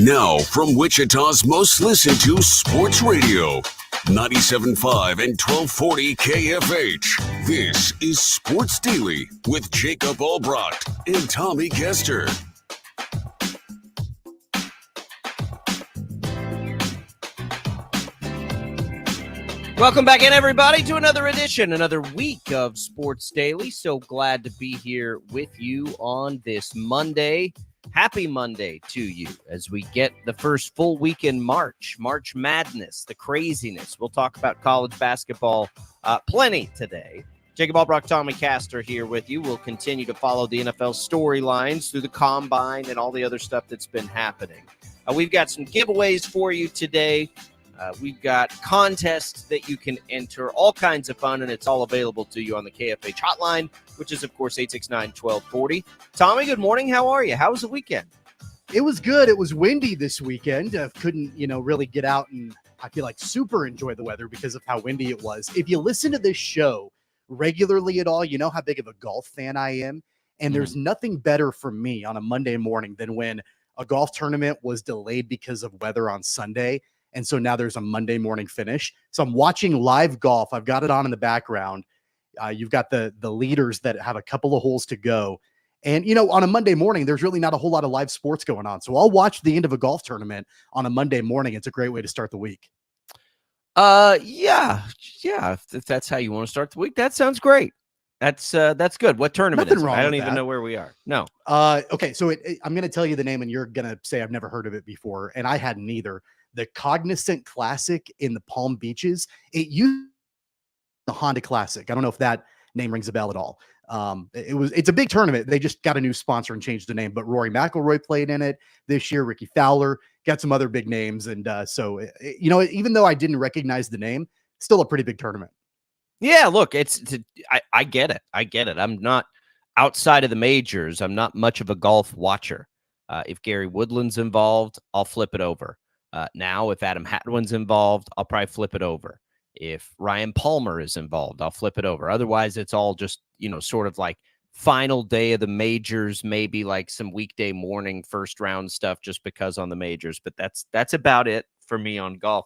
Now, from Wichita's most listened to sports radio, 97.5 and 1240 KFH. This is Sports Daily with Jacob Albracht and Tommy Castor. Welcome back in, everybody, to another edition, another week of Sports Daily. So glad to be here with you on this Monday. Happy Monday to you as we get the first full week in March Madness, the craziness. We'll talk about college basketball plenty today. Jacob Albracht, Tommy Castor here with you. We'll continue to follow the NFL storylines through the combine and all the other stuff that's been happening. We've got some giveaways for you today. We've got contests that you can enter, all kinds of fun, and it's all available to you on the KFH hotline, which is, of course, 869-1240. Tommy, good morning. How are you? How was the weekend? It was good. It was windy this weekend. Couldn't, really get out and I feel like super enjoy the weather because of how windy it was. If you listen to this show regularly at all, you know how big of a golf fan I am. And there's nothing better for me on a Monday morning than when a golf tournament was delayed because of weather on Sunday. And so now there's a Monday morning finish. So I'm watching live golf. I've got it on in the background. You've got the leaders that have a couple of holes to go. And, on a Monday morning, there's really not a whole lot of live sports going on. So I'll watch the end of a golf tournament on a Monday morning. It's a great way to start the week. Yeah. If that's how you want to start the week, that sounds great. That's good. What tournament Nothing is it? wrong I don't with even that. know where we are. No. Okay. So I'm going to tell you the name and you're going to say I've never heard of it before. And I hadn't either. The Cognizant Classic in the Palm Beaches. It used the Honda Classic. I don't know if that name rings a bell at all. It's a big tournament. They just got a new sponsor and changed the name, but Rory McIlroy played in it this year. Ricky Fowler got some other big names. And so even though I didn't recognize the name, still a pretty big tournament. Yeah, look, I get it. I get it. I'm not outside of the majors. I'm not much of a golf watcher. If Gary Woodland's involved, I'll flip it over. Now, if Adam Hadwin's involved, I'll probably flip it over. If Ryan Palmer is involved, I'll flip it over. Otherwise, it's all just, sort of like final day of the majors, maybe like some weekday morning first round stuff just because on the majors. But that's about it for me on golf.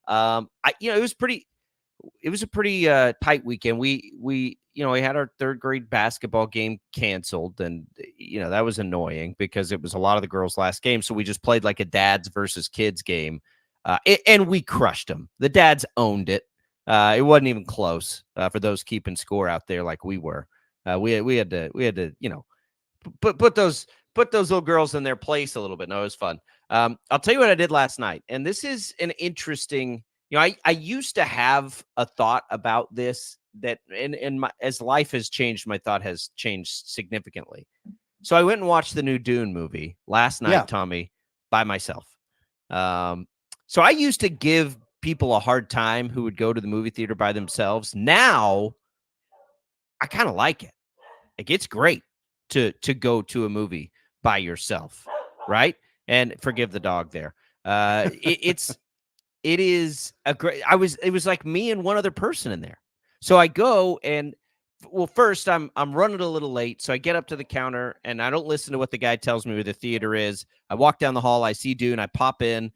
It was a pretty tight weekend. We had our third grade basketball game canceled, and that was annoying because it was a lot of the girls' last game. So we just played like a dads versus kids game, and we crushed them. The dads owned it. It wasn't even close for those keeping score out there like we were. We had to put those little girls in their place a little bit. No, it was fun. I'll tell you what I did last night, and this is an interesting. I used to have a thought about this that as life has changed, my thought has changed significantly. So I went and watched the new Dune movie last night, Tommy, by myself. So I used to give people a hard time who would go to the movie theater by themselves. Now I kind of like it. Like, it's great to go to a movie by yourself, right? And forgive the dog there. It is a great. It was like me and one other person in there. So I go and, well, first I'm running a little late, so I get up to the counter and I don't listen to what the guy tells me where the theater is. I walk down the hall, I see Dune, I pop in.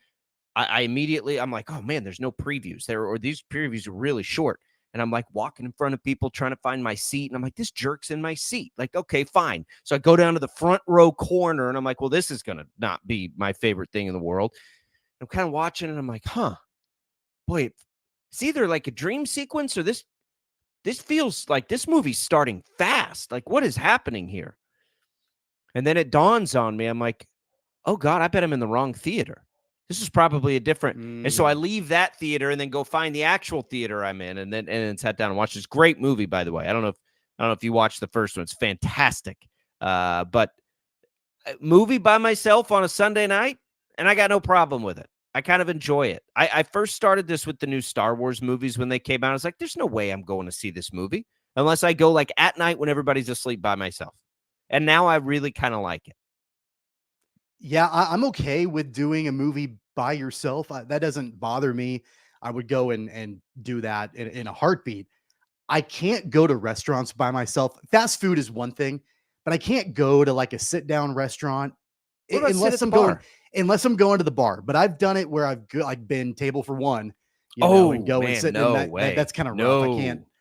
I immediately, I'm like, oh man, there's no previews there, or these previews are really short. And I'm like walking in front of people trying to find my seat, and I'm like, this jerk's in my seat. Like, okay, fine. So I go down to the front row corner, and I'm like, well, this is gonna not be my favorite thing in the world. I'm kind of watching and I'm like, boy, it's either like a dream sequence or this feels like this movie's starting fast. Like, what is happening here? And then it dawns on me. I'm like, oh God, I bet I'm in the wrong theater. This is probably a different. And so I leave that theater and then go find the actual theater I'm in, and then sat down and watched this great movie, by the way. I don't know if you watched the first one. It's fantastic. But movie by myself on a Sunday night, and I got no problem with it. I kind of enjoy it. I first started this with the new Star Wars movies when they came out. I was like, there's no way I'm going to see this movie unless I go like at night when everybody's asleep by myself. And now I really kind of like it. Yeah, I'm okay with doing a movie by yourself. That doesn't bother me. I would go and do that in a heartbeat. I can't go to restaurants by myself. Fast food is one thing, but I can't go to like a sit down restaurant What about sit at unless the I'm going bar? unless I'm going to the bar. But I've done it where I've like been table for one, and Oh go and man, sit, and no that's way. kind of rough.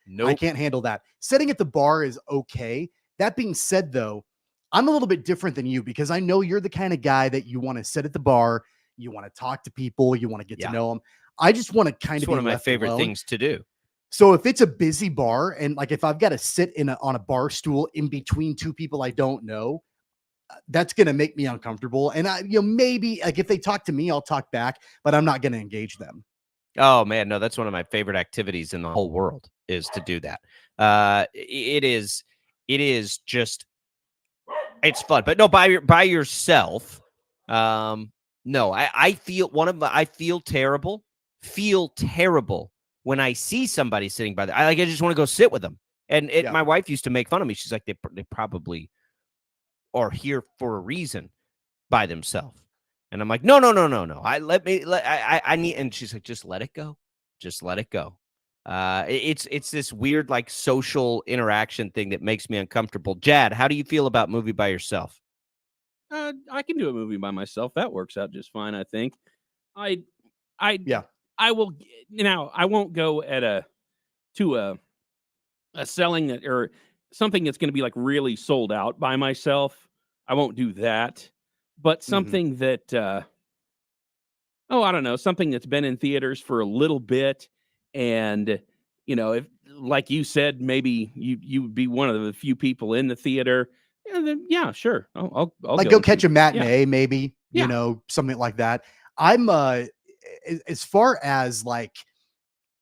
No. I Nope. can't handle that. Sitting at the bar is okay. That being said, though, I'm a little bit different than you because I know you're the kind of guy that you want to sit at the bar, you want to talk to people, you want to get to Yeah. know them. I just want to kind It's of one be of my left favorite alone. things to do. So if it's a busy bar and like if I've got to sit on a bar stool in between two people I don't know, that's going to make me uncomfortable. And maybe like if they talk to me, I'll talk back, but I'm not going to engage them. Oh man, no, that's one of my favorite activities in the whole world is to do that. It is just it's fun, but no, by yourself. No, I feel terrible when I see somebody sitting by I just want to go sit with them. And Yeah. my wife used to make fun of me. She's like, they probably are here for a reason by themselves. And I'm like, no. I need, and she's like, just let it go. Just let it go. It's this weird, like social interaction thing that makes me uncomfortable. Jad, how do you feel about movie by yourself? I can do a movie by myself. That works out just fine, I think. I Yeah. I will now. I won't go to a selling that or something that's going to be like really sold out by myself. I won't do that. But something that I don't know, something that's been in theaters for a little bit, and if like you said, maybe you would be one of the few people in the theater. And then, yeah, sure, I'll Like go and catch see. a matinee, maybe, Yeah. something like that. I'm as far as like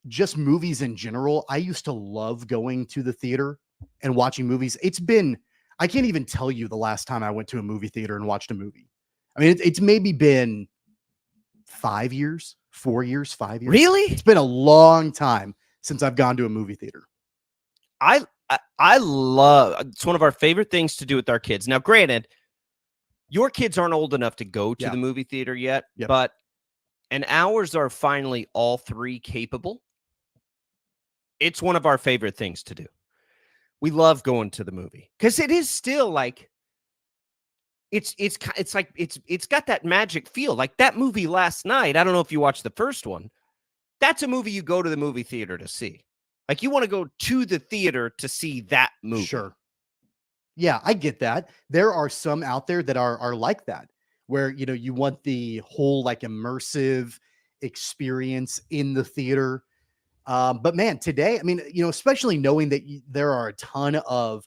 just movies in general, I used to love going to the theater and watching movies. I can't even tell you the last time I went to a movie theater and watched a movie. I mean, it's maybe been 5 years, 4 years, 5 years. Really? It's been a long time since I've gone to a movie theater. I love it's one of our favorite things to do with our kids. Now, granted, your kids aren't old enough to go to the movie theater yet, but and ours are finally all three capable. It's one of our favorite things to do. We love going to the movie because it is still like it's got that magic feel. Like that movie last night. I don't know if you watched the first one. That's a movie you go to the movie theater to see. Like you want to go to the theater to see that movie. Sure. Yeah, I get that. There are some out there that are like that, where you want the whole like immersive experience in the theater. But man, today, I mean, especially knowing that there are a ton of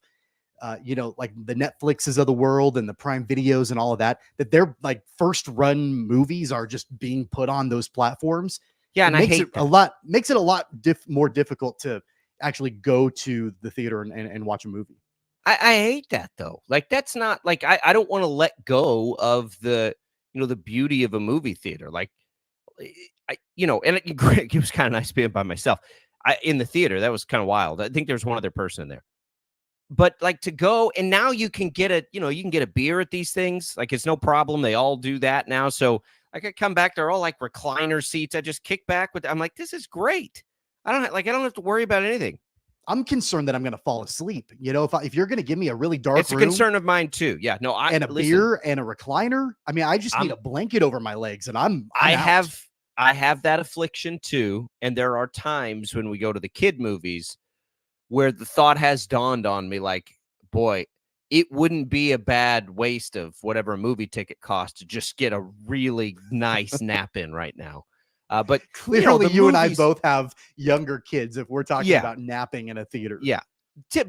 like the Netflixes of the world and the Prime Videos and all of that they're like first run movies are just being put on those platforms. Yeah, It and I makes hate it that. a lot more difficult to actually go to the theater and watch a movie. I hate that though. Like that's not like I don't want to let go of the the beauty of a movie theater. Like and it was kind of nice being by myself. In the theater, that was kind of wild. I think there's one other person in there. But like to go and now you can get a beer at these things. Like it's no problem. They all do that now. So I could come back. They're all like recliner seats. I just kick back I'm like, this is great. I don't have to worry about anything. I'm concerned that I'm going to fall asleep. If you're going to give me a really dark It's a room concern of mine too. Yeah, no, and a beer and a recliner, I mean, I just need a blanket over my legs and I'm out. I have that affliction too. And there are times when we go to the kid movies where the thought has dawned on me, like, boy, it wouldn't be a bad waste of whatever a movie ticket costs to just get a really nice nap in right now. But clearly, you and I both have younger kids if we're talking about napping in a theater. Yeah.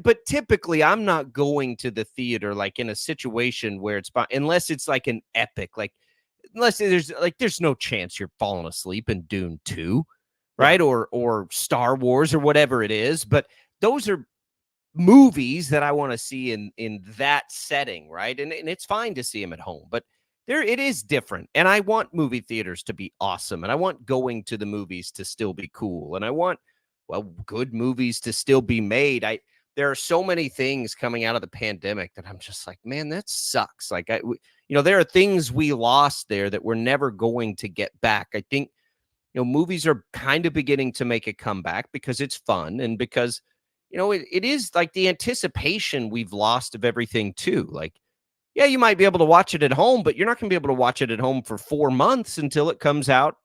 But typically, I'm not going to the theater like in a situation where unless it's like an epic, like unless there's no chance you're falling asleep in Dune 2, right? Or Star Wars or whatever it is. But those are movies that I want to see in that setting, right? And it's fine to see them at home, but it is different. And I want movie theaters to be awesome. And I want going to the movies to still be cool. And I want, good movies to still be made. There are so many things coming out of the pandemic that I'm just like, man, that sucks. Like, there are things we lost there that we're never going to get back. I think, movies are kind of beginning to make a comeback because it's fun and because, it is like the anticipation we've lost of everything too. Like, Yeah, you might be able to watch it at home, but you're not going to be able to watch it at home for 4 months until it comes out,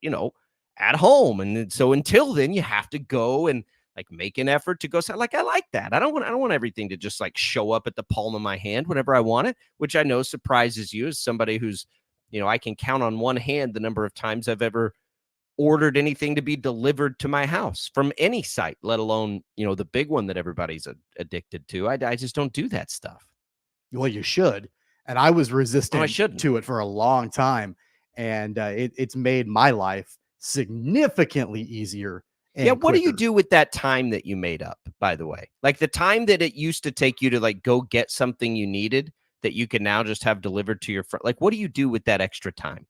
at home. And so until then, you have to go and like make an effort to go. So like I like that. I don't want everything to just like show up at the palm of my hand whenever I want it, which I know surprises you as somebody who's, I can count on one hand the number of times I've ever ordered anything to be delivered to my house from any site, let alone, the big one that everybody's addicted to. I just don't do that stuff. Well, you should. And I was Oh, I resistant shouldn't. to it for a long time. And it's made my life significantly easier and Yeah, what do you quicker. do with that time that you made up, by the way? Like the time that it used to take you to like go get something you needed that you can now just have delivered to your friend. Like, what do you do with that extra time?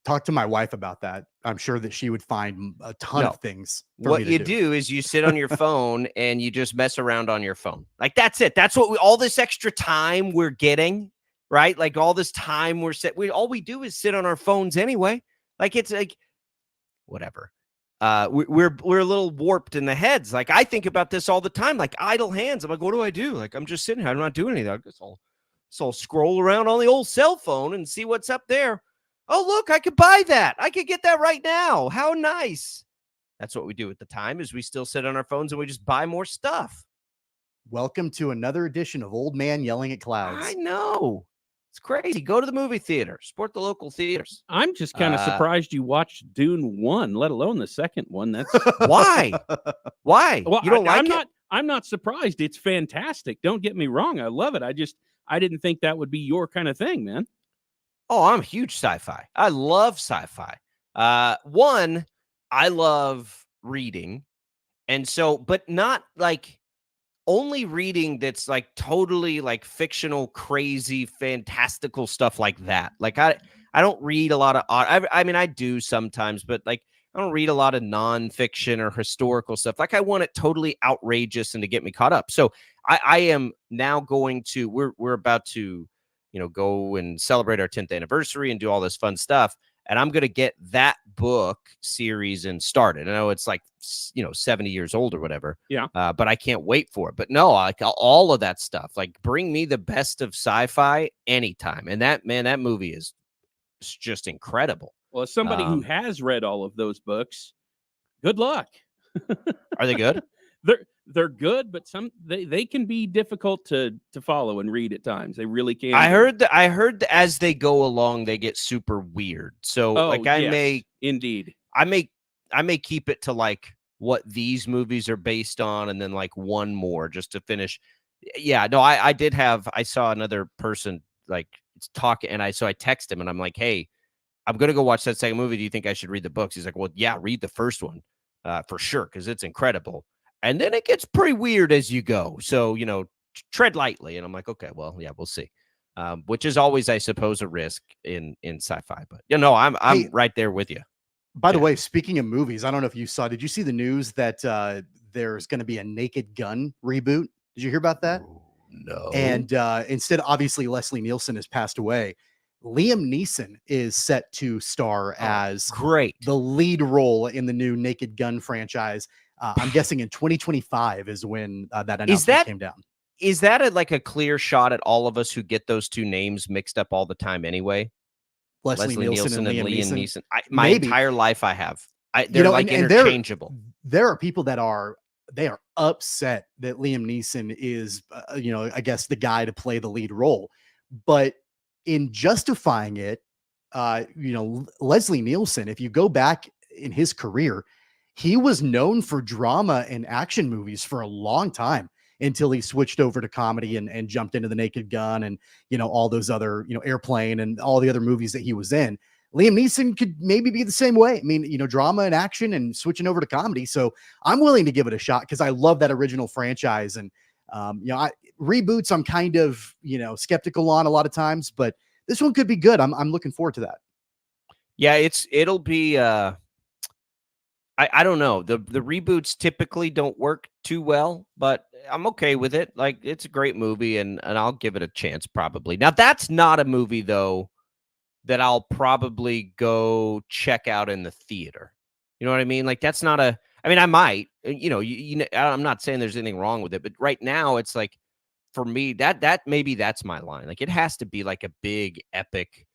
Talk to my wife about that. I'm sure that she would find a ton No. of things for What me to you do. do is you sit on your phone and you just mess around on your phone. Like that's it. That's what all this extra time we're getting, right? Like all this time all we do is sit on our phones anyway. Like it's like whatever. We're a little warped in the heads. Like I think about this all the time, like idle hands. I'm like, what do I do? Like I'm just sitting here. I'm not doing anything. I guess I'll scroll around on the old cell phone and see what's up there. Oh, look, I could buy that. I could get that right now. How nice. That's what we do at the time is we still sit on our phones and we just buy more stuff. Welcome to another edition of Old Man Yelling at Clouds. I know. It's crazy. Go to the movie theater. Support the local theaters. I'm just kind of surprised you watched Dune 1, let alone the second one. That's Why? Why? well, You don't like it? I'm not surprised. It's fantastic. Don't get me wrong. I love it. I didn't think that would be your kind of thing, man. Oh, I'm a huge sci-fi. I love sci-fi. One, I love reading. And so, but not like only reading that's like totally like fictional, crazy, fantastical stuff like that. Like I don't read a lot of, I mean, I do sometimes, but like I don't read a lot of nonfiction or historical stuff. Like I want it totally outrageous and to get me caught up. So I am now going to, we're about to, go and celebrate our 10th anniversary and do all this fun stuff. And I'm going to get that book series and started. I know it's like, 70 years old or whatever. Yeah. But I can't wait for it. But no, like all of that stuff, like bring me the best of sci-fi anytime. And that movie is just incredible. Well, as somebody who has read all of those books, good luck. Are they good? They're good, but they can be difficult to follow and read at times. They really can. I heard that as they go along, they get super weird. So indeed. I may keep it to like what these movies are based on, and then like one more just to finish. Yeah, no, I saw another person like talking, and I text him and I'm like, hey, I'm gonna go watch that second movie. Do you think I should read the books? He's like, well, yeah, read the first one for sure because it's incredible. And then it gets pretty weird as you go. So, tread lightly. And I'm like, okay, well, yeah, we'll see. Which is always, I suppose, a risk in sci-fi. But, I'm right there with you. By the way, speaking of movies, I don't know if you saw, did you see the news that there's going to be a Naked Gun reboot? Did you hear about that? No. And instead, obviously, Leslie Nielsen has passed away. Liam Neeson is set to star as the lead role in the new Naked Gun franchise. I'm guessing in 2025 is when that announcement came down. Is that a clear shot at all of us who get those two names mixed up all the time anyway? Leslie Nielsen and Liam Neeson. My entire life I have. They're interchangeable. There are people that are upset that Liam Neeson is, I guess the guy to play the lead role. But in justifying it, Leslie Nielsen, if you go back in his career, he was known for drama and action movies for a long time until he switched over to comedy and jumped into the Naked Gun and, all those other, Airplane and all the other movies that he was in. Liam Neeson could maybe be the same way. I mean, drama and action and switching over to comedy. So I'm willing to give it a shot because I love that original franchise. And, reboots, I'm kind of, skeptical on a lot of times, but this one could be good. I'm looking forward to that. Yeah, it'll be, I don't know. The reboots typically don't work too well, but I'm okay with it. Like it's a great movie and I'll give it a chance probably. Now that's not a movie though that I'll probably go check out in the theater. You know what I mean? Like that's not I might, I'm not saying there's anything wrong with it, but right now it's like for me, that maybe that's my line. Like, it has to be like a big epic.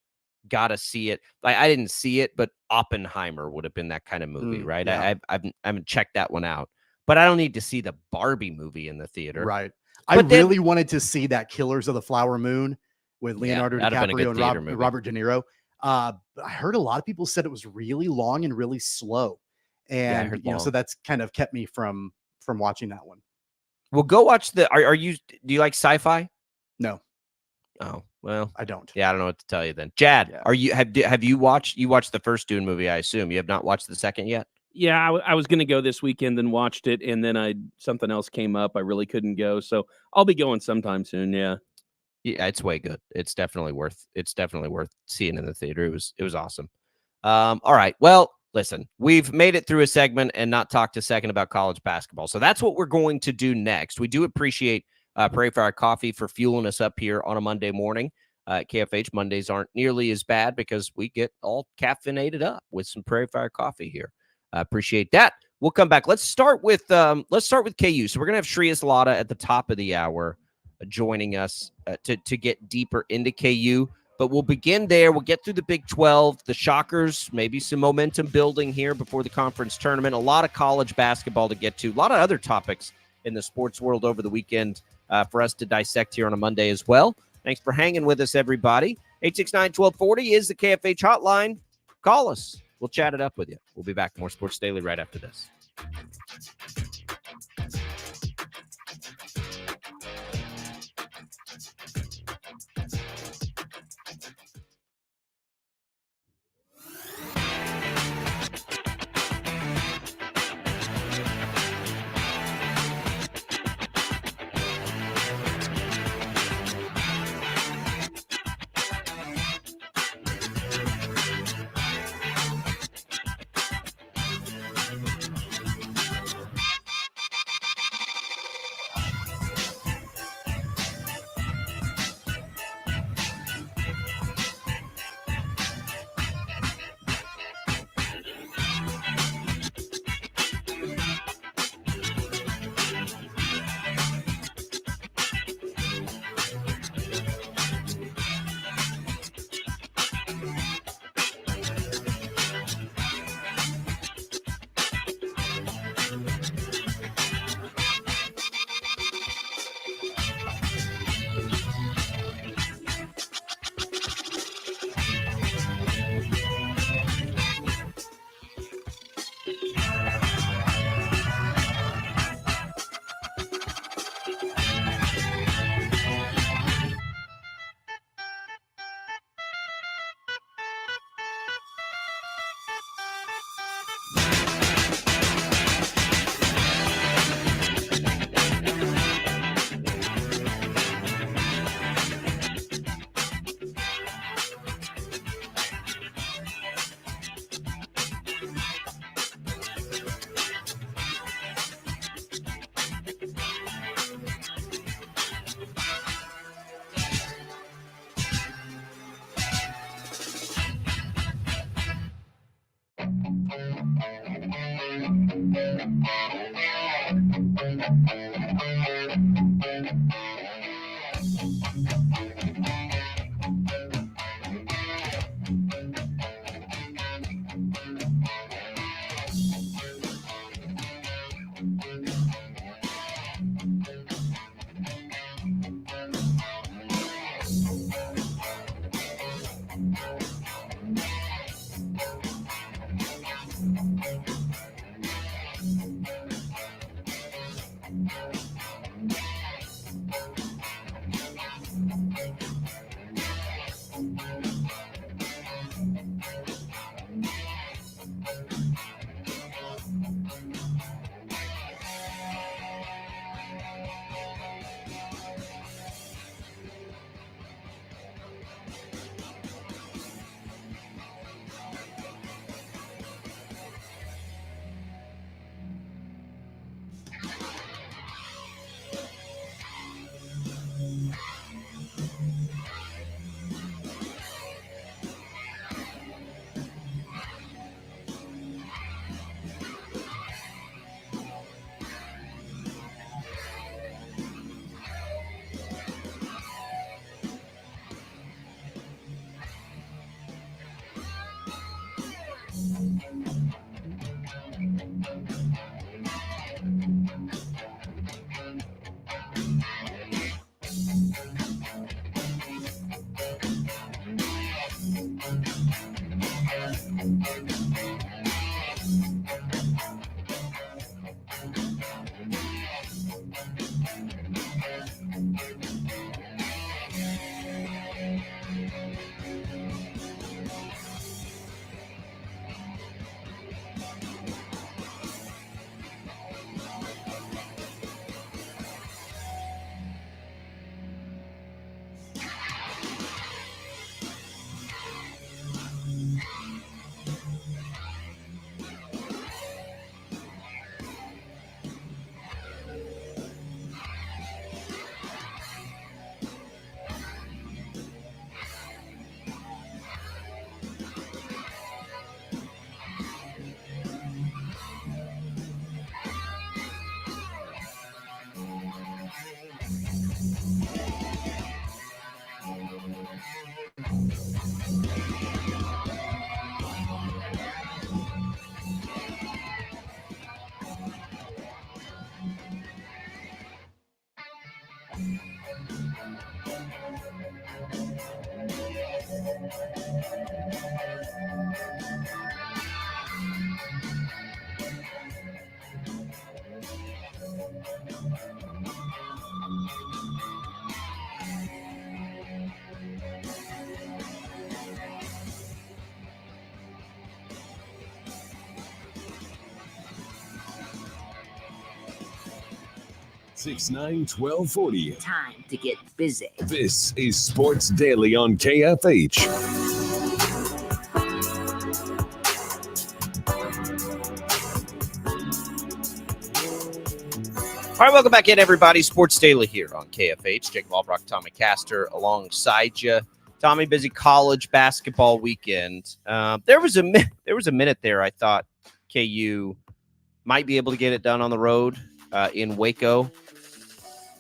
Gotta see it. Like, I didn't see it, but Oppenheimer would have been that kind of movie, right? Yeah. I haven't checked that one out, but I don't need to see the Barbie movie in the theater. Right. But I really wanted to see that Killers of the Flower Moon with Leonardo that'd have been a DiCaprio good theater and movie. Robert De Niro. I heard a lot of people said it was really long and really slow. Yeah, I And, heard so long. that's kind of kept me from watching that one. Well, go watch do you like sci-fi? No, Oh, well, I don't. yeah, I don't know what to tell you then. Jad, Yeah. have you watched the first Dune movie, I assume. You have not watched the second yet? Yeah, I was going to go this weekend and watched it, and then something else came up. I really couldn't go, so I'll be going sometime soon. Yeah. Yeah, it's way good. It's definitely worth seeing in the theater. It was awesome. All right. Well, listen, we've made it through a segment and not talked a second about college basketball. So that's what we're going to do next. We do appreciate Pray for Our Coffee for fueling us up here on a Monday morning. KFH Mondays aren't nearly as bad because we get all caffeinated up with some Pray for Our Coffee here. Appreciate that. We'll come back. Let's start with KU. So we're gonna have Shreyas Laddha at the top of the hour joining us to get deeper into KU. But we'll begin there. We'll get through the Big 12, the Shockers, maybe some momentum building here before the conference tournament. A lot of college basketball to get to. A lot of other topics in the sports world over the weekend for us to dissect here on a Monday as well. Thanks for hanging with us, everybody. 869-1240 is the KFH hotline. Call us. We'll chat it up with you. We'll be back. More Sports Daily right after this. 869-1240. Time to get busy. This is Sports Daily on KFH. All right, welcome back in, everybody. Sports Daily here on KFH. Jacob Albracht, Tommy Castor alongside you. Tommy, busy college basketball weekend. There was a minute there I thought KU might be able to get it done on the road in Waco,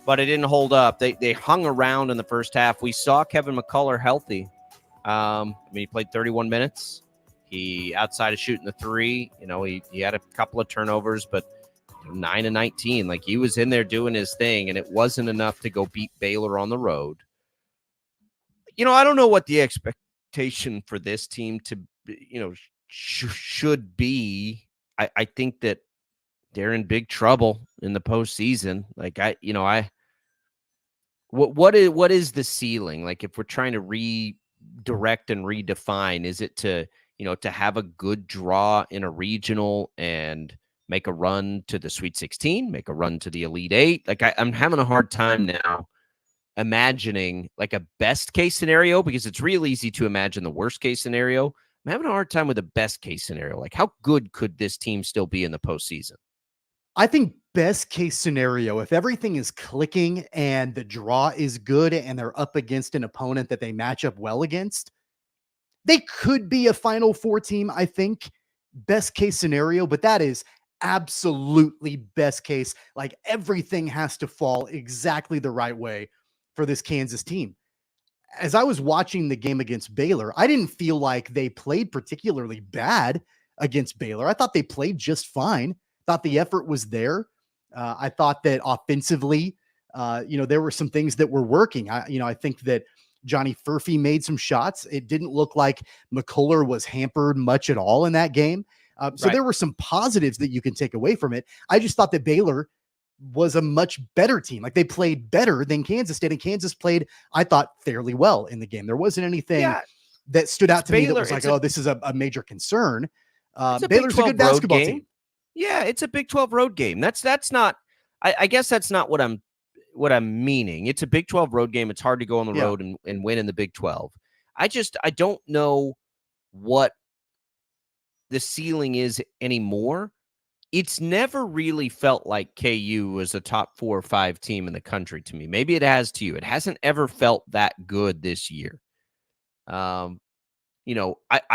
but it didn't hold up. They hung around in the first half. We saw Kevin McCullough healthy. He played 31 minutes. He, outside of shooting the three, he had a couple of turnovers, but 9 and 19, like he was in there doing his thing, and it wasn't enough to go beat Baylor on the road. I don't know what the expectation for this team to, should be. I think that they're in big trouble in the postseason. Like what is the ceiling? Like if we're trying to redirect and redefine, is it to have a good draw in a regional and make a run to the Sweet 16, make a run to the Elite Eight? Like I'm having a hard time now imagining like a best case scenario, because it's real easy to imagine the worst case scenario. I'm having a hard time with a best case scenario. Like how good could this team still be in the postseason? I think best case scenario, if everything is clicking and the draw is good and they're up against an opponent that they match up well against, they could be a Final Four team, I think, best case scenario, but that is absolutely best case. Like everything has to fall exactly the right way for this Kansas team. As I was watching the game against Baylor, I didn't feel like they played particularly bad against Baylor. I thought they played just fine. Thought the effort was there. I thought that offensively, there were some things that were working. I think that Johnny Furphy made some shots. It didn't look like McCullough was hampered much at all in that game. So there were some positives that you can take away from it. I just thought that Baylor was a much better team. Like they played better than Kansas did, and Kansas played, I thought, fairly well in the game. There wasn't anything that stood out to me that was like, this is a major concern. Baylor's a good basketball team. Yeah, it's a Big 12 road game. That's not. I guess that's not what I'm meaning. It's a Big 12 road game. It's hard to go on the road and win in the Big 12. I don't know what the ceiling is anymore. It's never really felt like KU was a top 4 or 5 team in the country to me. Maybe it has to you. It hasn't ever felt that good this year. I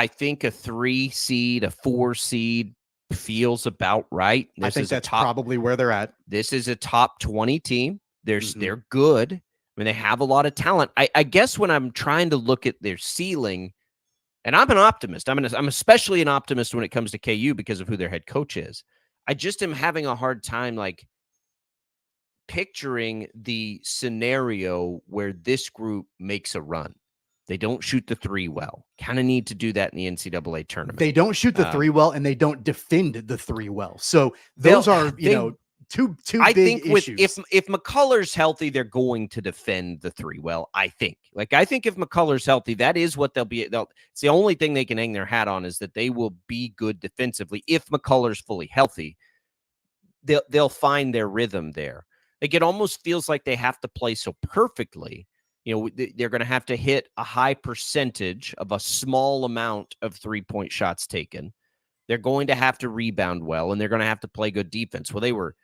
think a 3 seed, a 4 seed feels about right. I think that's probably where they're at. This is a top 20 team. They're good. I mean, they have a lot of talent. I guess when I'm trying to look at their ceiling, and I'm an optimist. I'm especially an optimist when it comes to KU because of who their head coach is. I just am having a hard time like picturing the scenario where this group makes a run. They don't shoot the 3 well. Kind of need to do that in the NCAA tournament. They don't shoot the 3 well, and they don't defend the 3 well. So those are, two I big think issues. If McCullough's healthy, they're going to defend the 3 well. I think if McCullough's healthy, that is what they'll be. It's the only thing they can hang their hat on is that they will be good defensively. If McCullough's fully healthy, they'll find their rhythm there. Like it almost feels like they have to play so perfectly. They're going to have to hit a high percentage of a small amount of 3-point shots taken. They're going to have to rebound well, and they're going to have to play good defense. Well, they were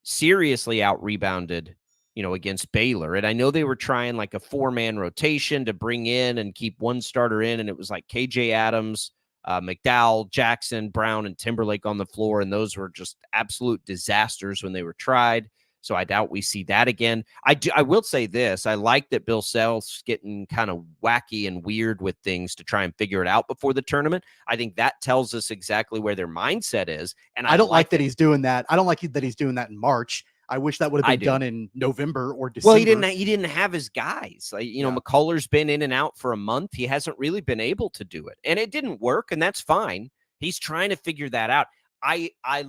seriously out-rebounded, against Baylor. And I know they were trying like a 4-man rotation to bring in and keep one starter in, and it was like KJ Adams, McDowell, Jackson, Brown, and Timberlake on the floor, and those were just absolute disasters when they were tried. So I doubt we see that again. I will say this. I like that Bill Self's getting kind of wacky and weird with things to try and figure it out before the tournament. I think that tells us exactly where their mindset is. And I don't like that he's doing that. I don't like that he's doing that in March. I wish that would have been done in November or December. Well, he didn't have his guys. Like, McCullough's been in and out for a month. He hasn't really been able to do it. And it didn't work, and that's fine. He's trying to figure that out.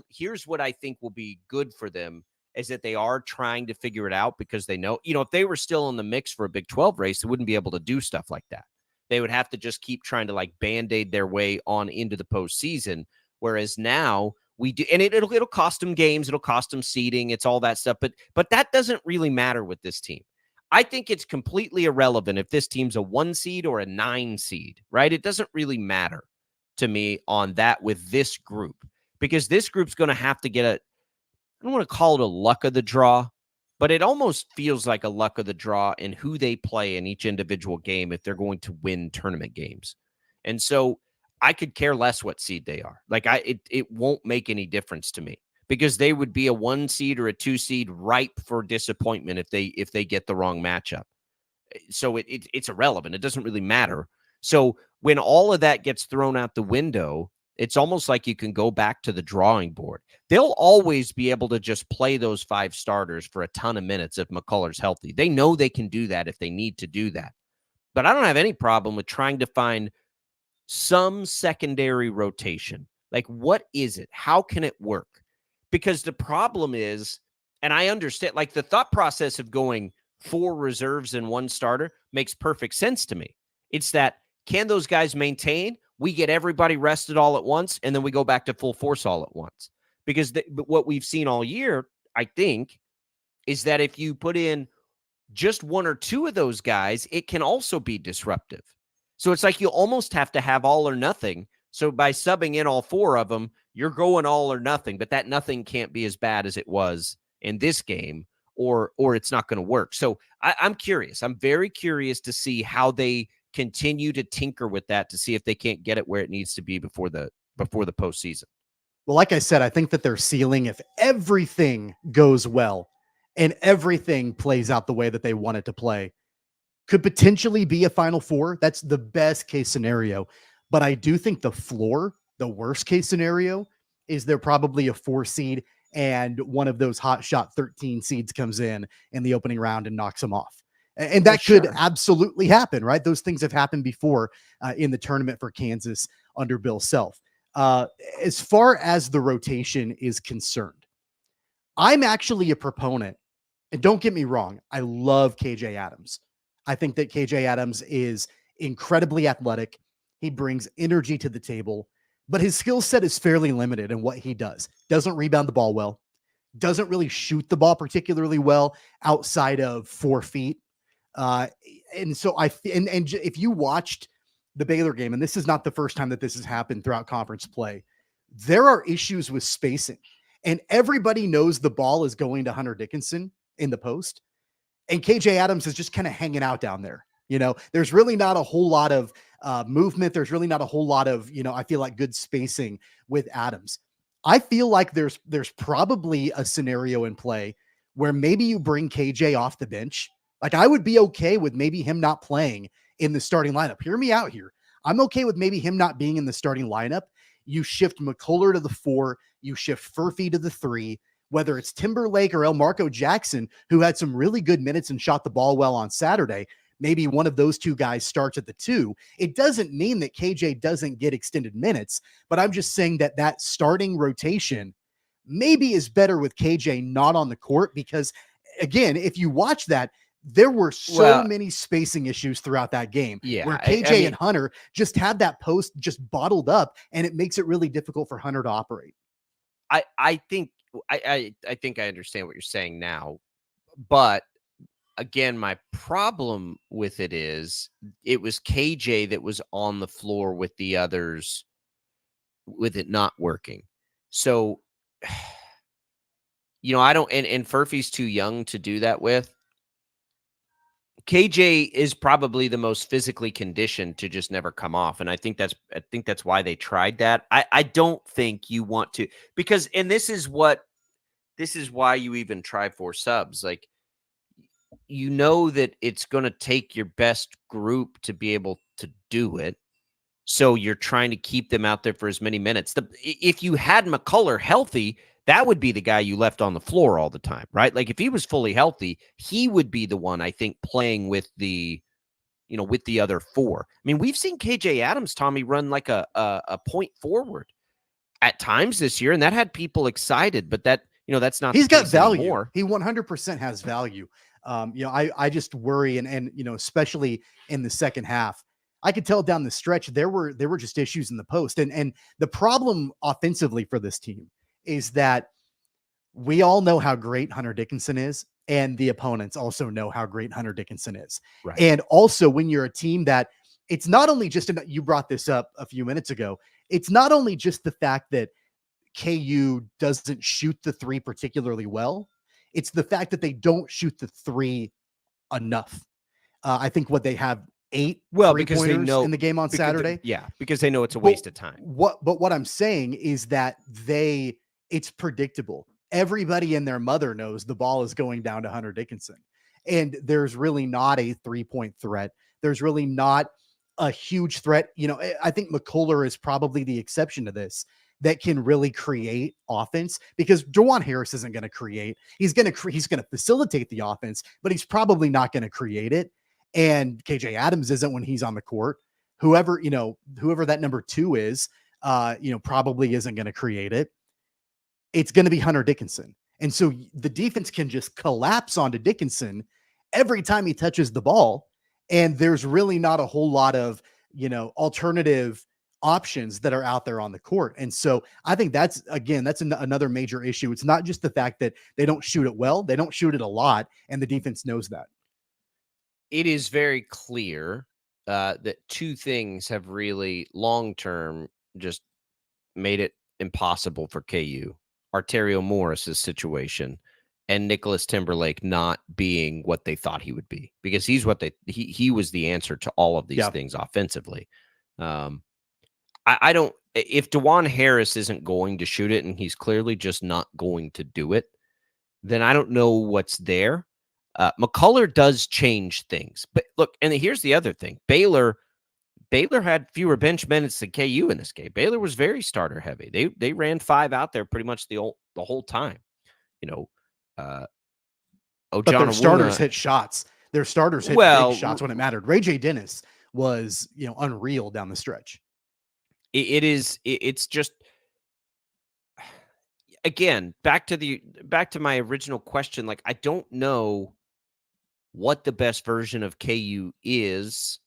Here's what I think will be good for them is that they are trying to figure it out because they know, if they were still in the mix for a Big 12 race, they wouldn't be able to do stuff like that. They would have to just keep trying to like Band-Aid their way on into the postseason. Whereas now we do, and it'll cost them games, it'll cost them seeding, it's all that stuff, but that doesn't really matter with this team. I think it's completely irrelevant if this team's a 1 seed or a 9 seed, right? It doesn't really matter to me on that with this group, because this group's going to have to get I don't want to call it a luck of the draw, but it almost feels like a luck of the draw in who they play in each individual game if they're going to win tournament games. And so I could care less what seed they are. Like it won't make any difference to me, because they would be a 1 seed or a 2 seed ripe for disappointment if they get the wrong matchup. So it's irrelevant. It doesn't really matter. So when all of that gets thrown out the window, it's almost like you can go back to the drawing board. They'll always be able to just play those 5 starters for a ton of minutes if McCullar's healthy. They know they can do that if they need to do that. But I don't have any problem with trying to find some secondary rotation. Like, what is it? How can it work? Because the problem is, and I understand, like, the thought process of going 4 reserves and 1 starter makes perfect sense to me. It's that, can those guys maintain? We get everybody rested all at once, and then we go back to full force all at once. Because what we've seen all year, I think, is that if you put in just 1 or 2 of those guys, it can also be disruptive. So it's like you almost have to have all or nothing. So by subbing in all 4 of them, you're going all or nothing, but that nothing can't be as bad as it was in this game, or it's not going to work. So I'm curious. I'm very curious to see how they continue to tinker with that, to see if they can't get it where it needs to be before the postseason. Well, like I said, I think that their ceiling, if everything goes well and everything plays out the way that they want it to play, could potentially be a Final Four. That's the best case scenario. But I do think the floor, the worst case scenario, is they're probably a 4 seed and one of those hot shot 13 seeds comes in the opening round and knocks them off. And that could absolutely happen, right? Those things have happened before in the tournament for Kansas under Bill Self. As far as the rotation is concerned, I'm actually a proponent, and don't get me wrong, I love KJ Adams. I think that KJ Adams is incredibly athletic. He brings energy to the table, but his skill set is fairly limited in what he does. Doesn't rebound the ball well, doesn't really shoot the ball particularly well outside of 4 feet. And so if you watched the Baylor game, and this is not the first time that this has happened throughout conference play, there are issues with spacing, and everybody knows the ball is going to Hunter Dickinson in the post, and KJ Adams is just kind of hanging out down there. There's really not a whole lot of movement. There's really not a whole lot of, I feel like, good spacing with Adams. I feel like there's probably a scenario in play where maybe you bring KJ off the bench. Like, I would be okay with maybe him not playing in the starting lineup. Hear me out here. I'm okay with maybe him not being in the starting lineup. You shift McCullar to the 4, you shift Furphy to the 3, whether it's Timberlake or Elmarco Jackson, who had some really good minutes and shot the ball well on Saturday. Maybe one of those 2 guys starts at the 2. It doesn't mean that KJ doesn't get extended minutes, but I'm just saying that starting rotation maybe is better with KJ not on the court, because, again, if you watch that, there were so many spacing issues throughout that game where KJ and Hunter just had that post just bottled up, and it makes it really difficult for Hunter to operate. I think I understand what you're saying now, but again, my problem with it is it was KJ that was on the floor with the others with it not working. So, I don't, and Furphy's too young to do that with. KJ is probably the most physically conditioned to just never come off. And I think that's why they tried that. I don't think you want to, because, and this is why you even try 4 subs. Like, that it's going to take your best group to be able to do it. So you're trying to keep them out there for as many minutes. If you had McCullar healthy, that would be the guy you left on the floor all the time, right? Like, if he was fully healthy, he would be the one, I think, playing with the other 4. I mean, we've seen KJ Adams, Tommy, run like a point forward at times this year, and that had people excited, but that's not. He's got value. Anymore. He 100% has value. I just worry, and especially in the second half, I could tell down the stretch there were just issues in the post, and the problem offensively for this team is that we all know how great Hunter Dickinson is, and the opponents also know how great Hunter Dickinson is. Right. And also, when you're a team that it's not only just, you brought this up a few minutes ago, it's not only just the fact that KU doesn't shoot the three particularly well, it's the fact that they don't shoot the three enough. I think what they have 8 because they three-pointers know in the game on Saturday. Because they know it's a waste of time. But what I'm saying is that it's predictable. Everybody and their mother knows the ball is going down to Hunter Dickinson. And there's really not a 3-point threat. There's really not a huge threat. You know, I think McCullough is probably the exception to this, that can really create offense, because Dajuan Harris isn't going to create. He's going to facilitate the offense, but he's probably not going to create it. And KJ Adams isn't when he's on the court. Whoever that number 2 is, probably isn't going to create it. It's going to be Hunter Dickinson. And so the defense can just collapse onto Dickinson every time he touches the ball. And there's really not a whole lot of, alternative options that are out there on the court. And so I think that's another major issue. It's not just the fact that they don't shoot it well, they don't shoot it a lot, and the defense knows that. It is very clear that 2 things have really long-term just made it impossible for KU. Arterio Morris's situation and Nicholas Timberlake not being what they thought he would be, because he was the answer to all of these things offensively. I don't, if Dajuan Harris isn't going to shoot it and he's clearly just not going to do it, then I don't know what's there. McCullough does change things, but look, and here's the other thing. Baylor had fewer bench minutes than KU in this game. Baylor was very starter heavy. They ran 5 out there pretty much the whole time. But their starters hit shots. Their starters hit big shots when it mattered. Ray J. Dennis was, unreal down the stretch. It's just, again, back to my original question. Like, I don't know what the best version of KU is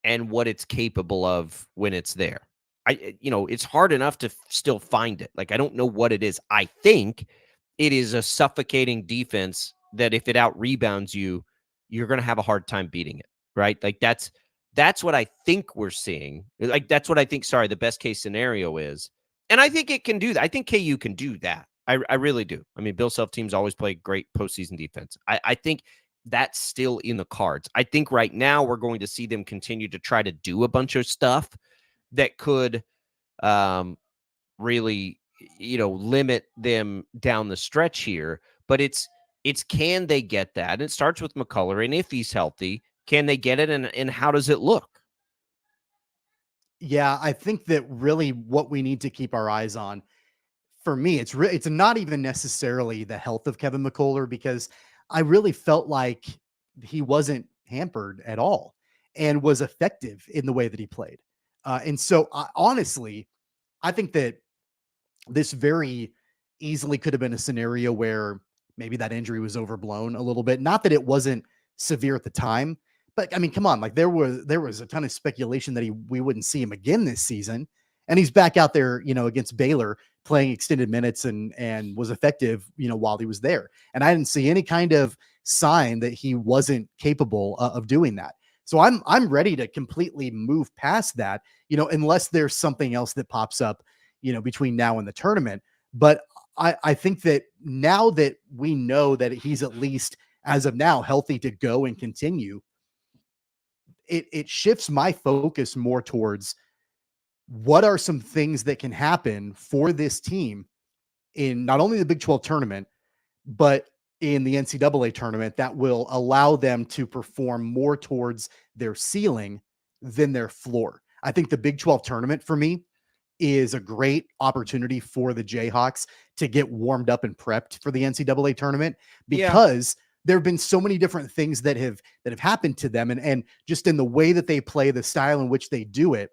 and what it's capable of when it's there. It's hard enough to still find it. Like, I don't know what it is. I think it is a suffocating defense that if it out rebounds you, you're going to have a hard time beating it, right? Like, that's what I think we're seeing. Like, that's what I think, the best case scenario is. And I think it can do that. I think KU can do that. I really do. I mean, Bill Self teams always play great postseason defense. I think that's still in the cards. I think right now we're going to see them continue to try to do a bunch of stuff that could really, limit them down the stretch here. But it's can they get that? It starts with McCullough, and if he's healthy, can they get it? And how does it look? Yeah, I think that really what we need to keep our eyes on, for me, it's not even necessarily the health of Kevin McCullough, because I really felt like he wasn't hampered at all and was effective in the way that he played. And so honestly, I think that this very easily could have been a scenario where maybe that injury was overblown a little bit. Not that it wasn't severe at the time, but I mean, come on, like there was a ton of speculation that we wouldn't see him again this season. And he's back out there, against Baylor, playing extended minutes and was effective, while he was there. And I didn't see any kind of sign that he wasn't capable of doing that. So I'm ready to completely move past that, unless there's something else that pops up, between now and the tournament. But I think that now that we know that he's at least as of now healthy to go and continue, it shifts my focus more towards what are some things that can happen for this team in not only the Big 12 tournament, but in the NCAA tournament that will allow them to perform more towards their ceiling than their floor. I think the Big 12 tournament for me is a great opportunity for the Jayhawks to get warmed up and prepped for the NCAA tournament, because there have been so many different things that have happened to them, and just in the way that they play, the style in which they do it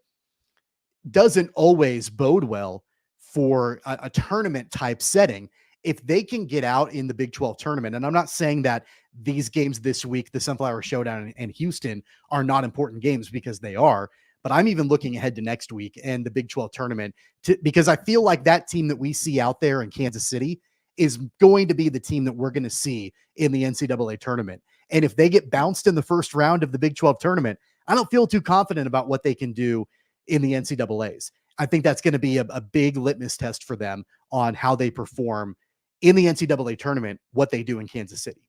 doesn't always bode well for a tournament type setting. If they can get out in the Big 12 tournament, and I'm not saying that these games this week, the Sunflower Showdown and Houston, are not important games, because they are, but I'm even looking ahead to next week and the Big 12 tournament because I feel like that team that we see out there in Kansas City is going to be the team that we're going to see in the NCAA tournament. And if they get bounced in the first round of the Big 12 tournament, I don't feel too confident about what they can do in the NCAAs. I think that's going to be a big litmus test for them on how they perform in the NCAA tournament, what they do in Kansas City.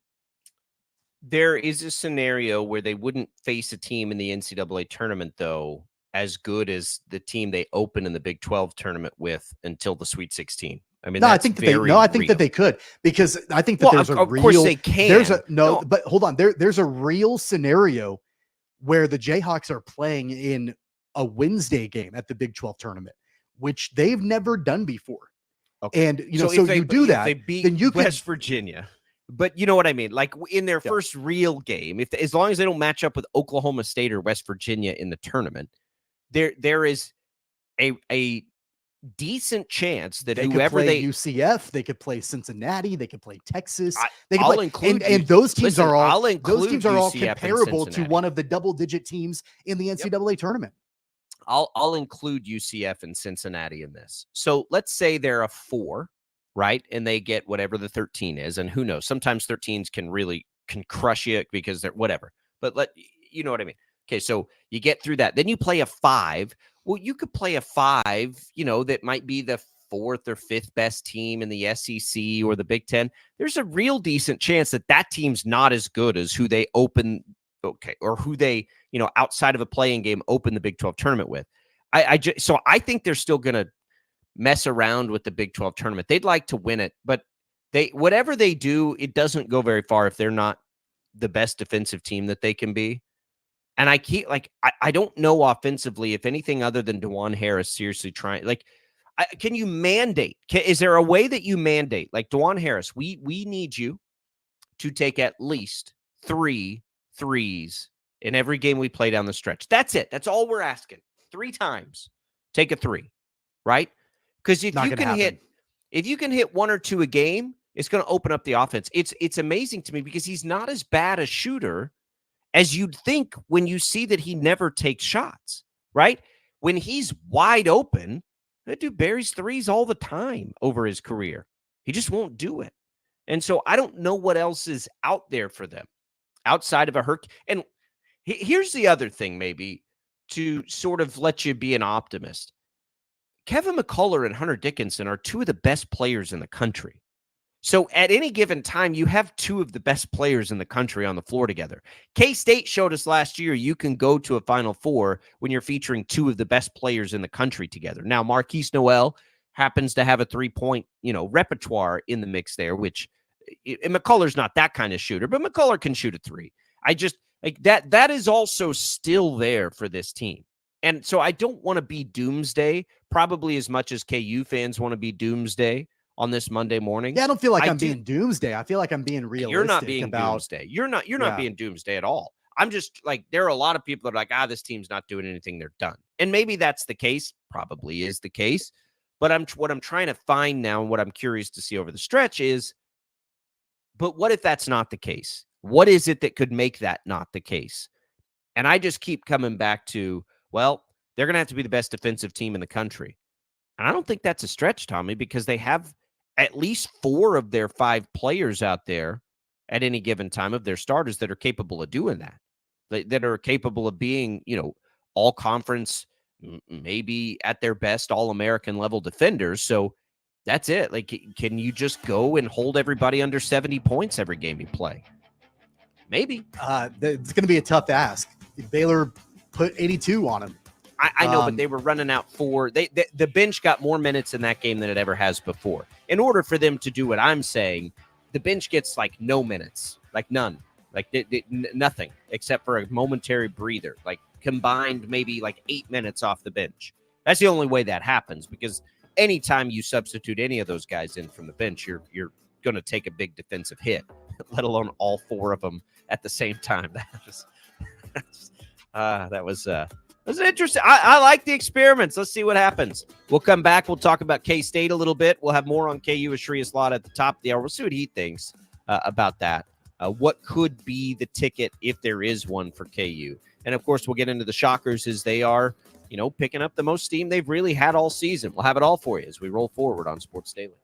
There is a scenario where they wouldn't face a team in the NCAA tournament, though, as good as the team they open in the Big 12 tournament with until the Sweet 16. I mean, I think that they could, because I think that there's a of real, course they can. There's a no, but hold on. There's a real scenario where the Jayhawks are playing in a Wednesday game at the Big 12 tournament, which they've never done before. Okay. And so you do that, they beat then you West Virginia. But you know what I mean? Like in their first real game, as long as they don't match up with Oklahoma State or West Virginia in the tournament, there is a decent chance that they whoever could play UCF, they could play Cincinnati, they could play Texas. I'll include and those teams are all UCF comparable to one of the double-digit teams in the NCAA tournament. I'll include UCF and Cincinnati in this. So let's say they're a 4, right? And they get whatever the 13 is, and who knows? Sometimes 13s can crush you because they're whatever. But you know what I mean? Okay, so you get through that. Then you play a 5. Well, you could play a 5, that might be the 4th or 5th best team in the SEC or the Big 10. There's a real decent chance that team's not as good as who they open, or who they, outside of a playing game, open the Big 12 tournament with. So I think they're still going to mess around with the Big 12 tournament. They'd like to win it, but whatever they do, it doesn't go very far if they're not the best defensive team that they can be. And I don't know offensively if anything other than DeJuan Harris seriously trying. Can you mandate? Is there a way that you mandate, like DeJuan Harris? We need you to take at least 3 threes in every game we play down the stretch. That's it. That's all we're asking. 3 times, take a 3, right? Because if you can hit 1 or 2 a game, it's going to open up the offense. It's amazing to me because he's not as bad a shooter as you'd think when you see that he never takes shots, right? When he's wide open, that dude buries threes all the time over his career. He just won't do it. And so I don't know what else is out there for them outside of a hurt. And here's the other thing, maybe, to sort of let you be an optimist. Kevin McCullough and Hunter Dickinson are 2 of the best players in the country. So at any given time, you have 2 of the best players in the country on the floor together. K-State showed us last year you can go to a Final Four when you're featuring 2 of the best players in the country together. Now, Marquise Noel happens to have a 3-point, repertoire in the mix there, which McCullough's not that kind of shooter, but McCullough can shoot a 3. I just like that is also still there for this team. And so I don't want to be doomsday, probably as much as KU fans want to be doomsday on this Monday morning. Yeah, I don't feel like I'm being doomsday. I feel like I'm being realistic. You're not being doomsday. You're not being doomsday at all. I'm just there are a lot of people that are like, this team's not doing anything. They're done. And maybe that's the case, probably is the case. But what I'm trying to find now and what I'm curious to see over the stretch is, but what if that's not the case? What is it that could make that not the case? And I just keep coming back to, well, they're going to have to be the best defensive team in the country. And I don't think that's a stretch, Tommy, because they have at least 4 of their 5 players out there at any given time of their starters that are capable of doing that, that are capable of being, all conference, maybe at their best, all-American level defenders. So that's it. Can you just go and hold everybody under 70 points every game you play? Maybe. It's going to be a tough ask. Baylor put 82 on him. I know, but they were running out 4. The bench got more minutes in that game than it ever has before. In order for them to do what I'm saying, the bench gets no minutes, none, nothing except for a momentary breather, combined maybe 8 minutes off the bench. That's the only way that happens, because anytime you substitute any of those guys in from the bench, you're going to take a big defensive hit, let alone all 4 of them at the same time. That was interesting. I like the experiments. Let's see what happens. We'll come back. We'll talk about K-State a little bit. We'll have more on KU with Sharius Lott at the top of the hour. We'll see what he thinks about that. What could be the ticket if there is one for KU? And of course, we'll get into the shockers as they are, picking up the most steam they've really had all season. We'll have it all for you as we roll forward on Sports Daily.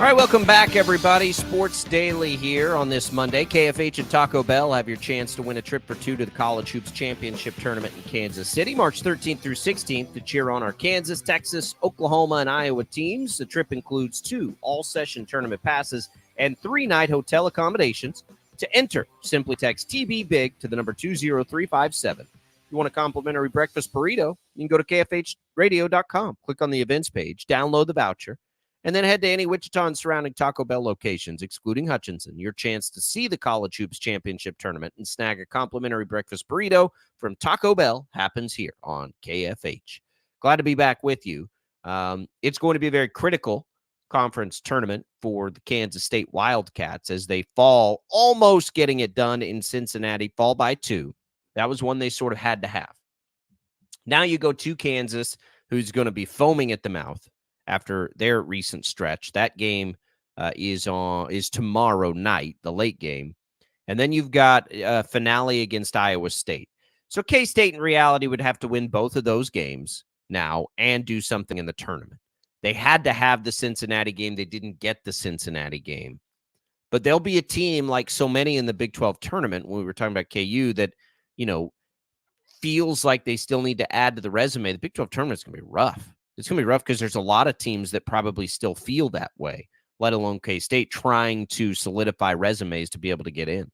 All right, welcome back, everybody. Sports Daily here on this Monday. KFH and Taco Bell have your chance to win a trip for two to the College Hoops Championship Tournament in Kansas City, March 13th through 16th, to cheer on our Kansas, Texas, Oklahoma, and Iowa teams. The trip includes 2 all-session tournament passes and 3-night hotel accommodations. To enter, simply text TB BIG to the number 20357. If you want a complimentary breakfast burrito, you can go to kfhradio.com, click on the events page, download the voucher, and then head to any Wichita and surrounding Taco Bell locations, excluding Hutchinson. Your chance to see the College Hoops Championship Tournament and snag a complimentary breakfast burrito from Taco Bell happens here on KFH. Glad to be back with you. It's going to be a very critical conference tournament for the Kansas State Wildcats as they fall, almost getting it done in Cincinnati, fall by 2. That was one they sort of had to have. Now you go to Kansas, who's going to be foaming at the mouth after their recent stretch. That game is tomorrow night, the late game. And then you've got a finale against Iowa State. So K-State in reality would have to win both of those games now and do something in the tournament. They had to have the Cincinnati game. They didn't get the Cincinnati game. But there'll be a team like so many in the Big 12 tournament, when we were talking about KU, that, feels like they still need to add to the resume. The Big 12 tournament is going to be rough. It's going to be rough because there's a lot of teams that probably still feel that way, let alone K-State trying to solidify resumes to be able to get in.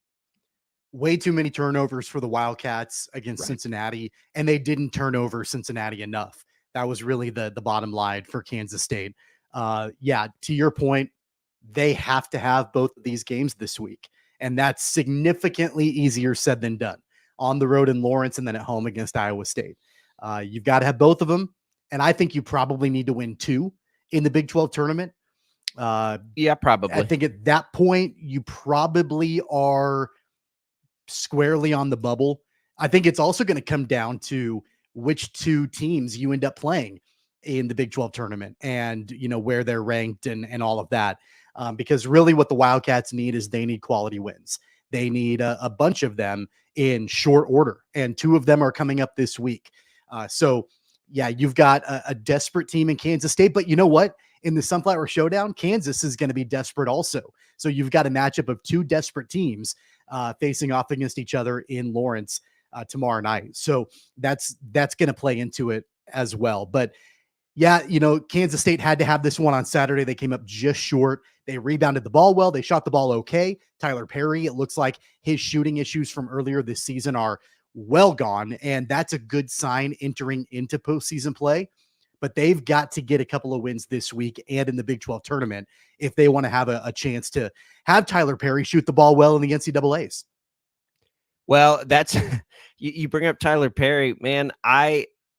Way too many turnovers for the Wildcats against Cincinnati, and they didn't turn over Cincinnati enough. That was really the bottom line for Kansas State. To your point, they have to have both of these games this week, and that's significantly easier said than done. On the road in Lawrence and then at home against Iowa State. You've got to have both of them. And I think you probably need to win 2 in the Big 12 tournament. Probably. I think at that point, you probably are squarely on the bubble. I think it's also going to come down to which 2 teams you end up playing in the Big 12 tournament and, where they're ranked and all of that. Because really what the Wildcats need is they need quality wins. They need a bunch of them in short order, and 2 of them are coming up this week. You've got a desperate team in Kansas State, but you know what? In the Sunflower Showdown, Kansas is going to be desperate also. So you've got a matchup of 2 desperate teams facing off against each other in Lawrence tomorrow night. So that's going to play into it as well. But Kansas State had to have this one on Saturday. They came up just short. They rebounded the ball well. They shot the ball okay. Tyler Perry, it looks like his shooting issues from earlier this season are well gone, and that's a good sign entering into postseason play. But they've got to get a couple of wins this week and in the Big 12 tournament if they want to have a chance to have Tyler Perry shoot the ball well in the NCAAs. Well, that's you bring up Tyler Perry, man.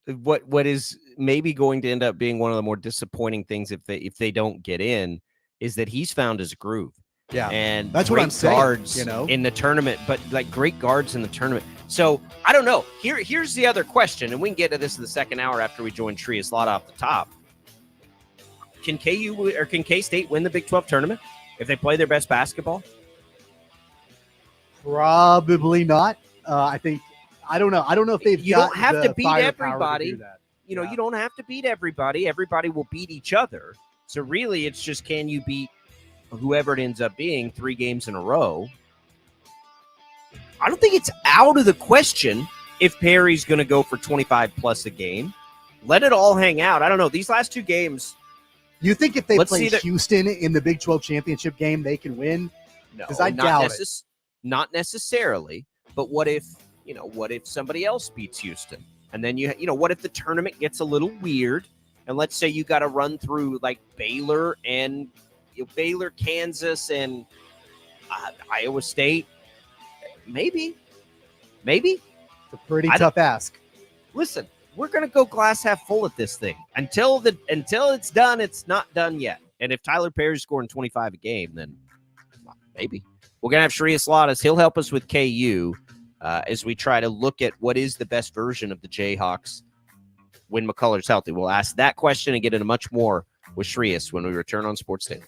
What is maybe going to end up being one of the more disappointing things if they don't get in is that he's found his groove. Yeah, and that's what I'm saying. Guards, in the tournament, but like great guards in the tournament. So I don't know. Here's the other question, and we can get to this in the second hour after we join Trias Lott off the top. Can K-State win the Big 12 tournament if they play their best basketball? Probably not. I don't know. I don't know if they've. You don't have to beat everybody. You don't have to beat everybody. Everybody will beat each other. So really, it's just, can you beat whoever it ends up being 3 games in a row? I don't think it's out of the question if Perry's going to go for 25 plus a game. Let it all hang out. I don't know. These last 2 games. You think if they play Houston in the Big 12 championship game, they can win? No, because I doubt it. Not necessarily. But what if somebody else beats Houston? And then what if the tournament gets a little weird? And let's say you got to run through like Baylor, Kansas, and Iowa State. Maybe. It's a pretty tough ask. Listen, we're going to go glass half full at this thing. Until it's done, it's not done yet. And if Tyler Perry's scoring 25 a game, then maybe. We're going to have Trias Lott. He'll help us with KU as we try to look at what is the best version of the Jayhawks when McCullers healthy. We'll ask that question and get into much more with Trias when we return on Sports Daily.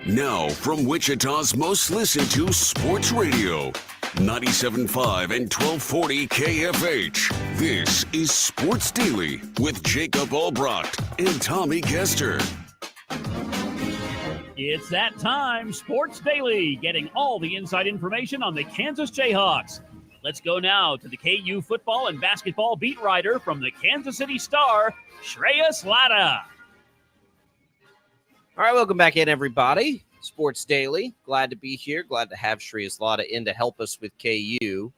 Now, from Wichita's most listened to sports radio, 97.5 and 1240 KFH. This is Sports Daily with Jacob Albracht and Tommy Castor. It's that time, Sports Daily, getting all the inside information on the Kansas Jayhawks. Let's go now to the KU football and basketball beat writer from the Kansas City Star, Shreyas Laddha. All right, welcome back in, everybody. Sports Daily. Glad to be here. Glad to have Shreyas Laddha in to help us with KU.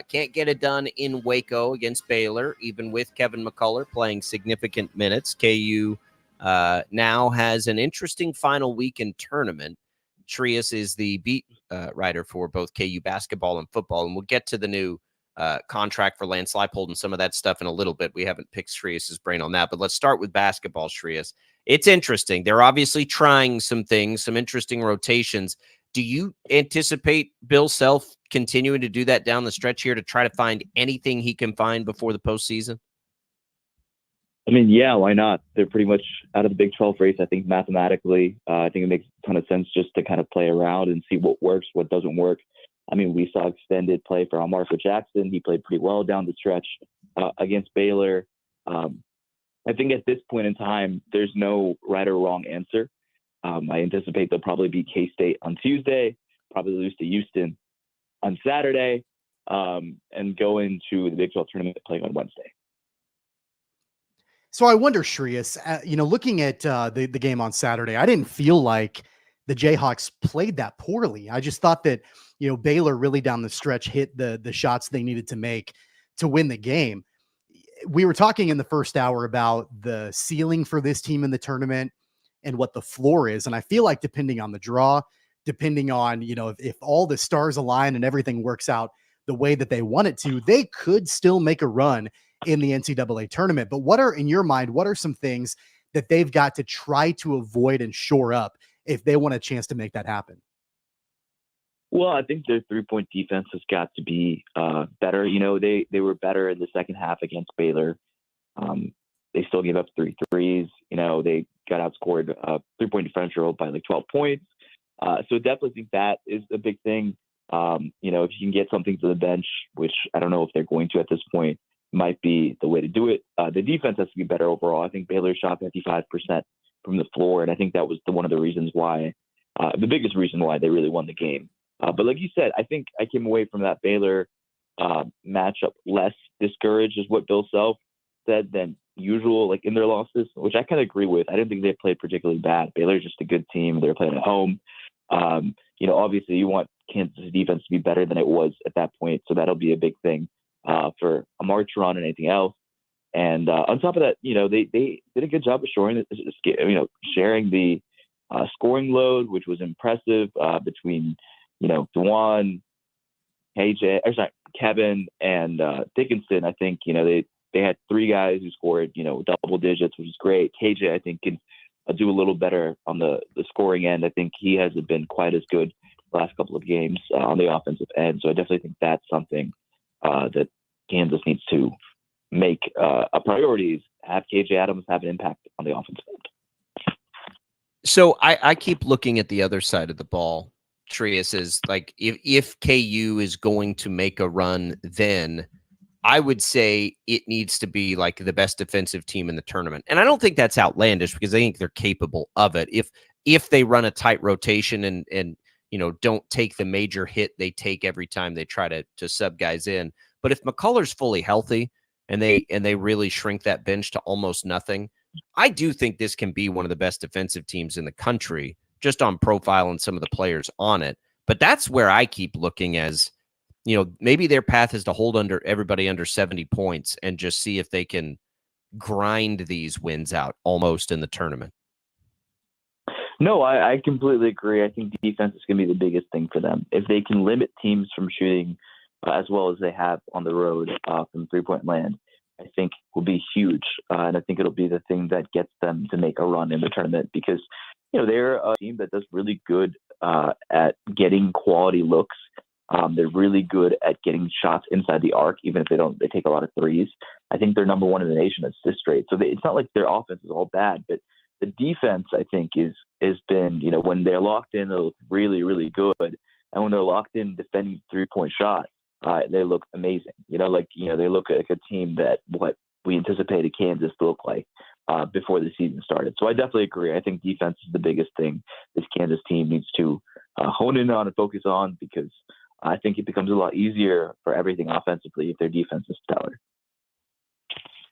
Can't get it done in Waco against Baylor, even with Kevin McCullough playing significant minutes. KU now has an interesting final weekend tournament. Shreyas is the beat writer for both KU basketball and football, and we'll get to the new contract for Lance Leipold and some of that stuff in a little bit. We haven't picked Shreyas' brain on that, but let's start with basketball, Shreyas. It's interesting. They're obviously trying some things, some interesting rotations. Do you anticipate Bill Self continuing to do that down the stretch here to try to find anything he can find before the postseason? I mean, yeah, why not? They're pretty much out of the Big 12 race, I think, mathematically. I think it makes a ton of sense just to kind of play around and see what works, what doesn't work. I mean, we saw extended play for Marshall Jackson. He played pretty well down the stretch against Baylor. I think at this point in time, there's no right or wrong answer. I anticipate they'll probably beat K-State on Tuesday, probably lose to Houston on Saturday, and go into the Big 12 tournament playing on Wednesday. So I wonder, Shreyas, looking at the game on Saturday, I didn't feel like the Jayhawks played that poorly. I just thought that, Baylor really down the stretch hit the shots they needed to make to win the game. We were talking in the first hour about the ceiling for this team in the tournament and what the floor is. And I feel like depending on the draw, depending on, if all the stars align and everything works out the way that they want it to, they could still make a run in the NCAA tournament. But in your mind, what are some things that they've got to try to avoid and shore up if they want a chance to make that happen? Well, I think their three-point defense has got to be better. They were better in the second half against Baylor. They still gave up 3 threes. They got outscored three-point differential by like 12 points. So definitely think that is a big thing. If you can get something to the bench, which I don't know if they're going to at this point, might be the way to do it. The defense has to be better overall. I think Baylor shot 55% from the floor, and I think that was one of the reasons why, the biggest reason why they really won the game. But like you said, I think I came away from that Baylor matchup less discouraged, is what Bill Self said, than usual, like in their losses, which I kind of agree with. I didn't think they played particularly bad. Baylor's just a good team. They're playing at home. Obviously you want Kansas defense to be better than it was at that point. So that'll be a big thing for a March run and anything else. And on top of that, they did a good job of sharing the scoring load, which was impressive between, Dewan, Kevin, and Dickinson. I think, they had 3 guys who scored, double digits, which is great. KJ, I think, can do a little better on the scoring end. I think he hasn't been quite as good the last couple of games on the offensive end. So I definitely think that's something that Kansas needs to make a priority, is have KJ Adams have an impact on the offensive end. So I keep looking at the other side of the ball. Shreyas, is like, if KU is going to make a run, then I would say it needs to be like the best defensive team in the tournament. And I don't think that's outlandish, because I think they're capable of it. If they run a tight rotation and don't take the major hit they take every time they try to sub guys in. But if McCullough's fully healthy and they really shrink that bench to almost nothing, I do think this can be one of the best defensive teams in the country, just on profile and some of the players on it. But that's where I keep looking as, maybe their path is to hold everybody under 70 points and just see if they can grind these wins out almost in the tournament. No, I completely agree. I think defense is going to be the biggest thing for them. If they can limit teams from shooting as well as they have on the road from three-point land, I think will be huge. And I think it'll be the thing that gets them to make a run in the tournament, because, they're a team that does really good at getting quality looks. They're really good at getting shots inside the arc, even if they take a lot of threes. I think they're number 1 in the nation at assist rate. So it's not like their offense is all bad, but The defense, I think, has been, when they're locked in, they look really, really good. And when they're locked in defending 3-point shot, they look amazing. They look like a team that what we anticipated Kansas to look like before the season started. So I definitely agree. I think defense is the biggest thing this Kansas team needs to hone in on and focus on, because I think it becomes a lot easier for everything offensively if their defense is stellar.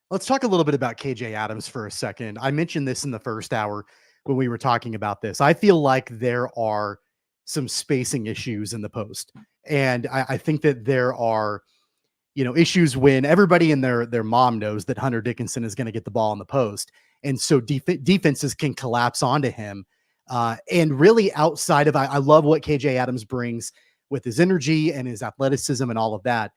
Let's talk a little bit about KJ Adams for a second. I mentioned this in the first hour when we were talking about this. I feel like there are some spacing issues in the post. And I think that there are, issues when everybody and their mom knows that Hunter Dickinson is going to get the ball in the post. And so defenses can collapse onto him. And really outside of, I love what KJ Adams brings with his energy and his athleticism and all of that,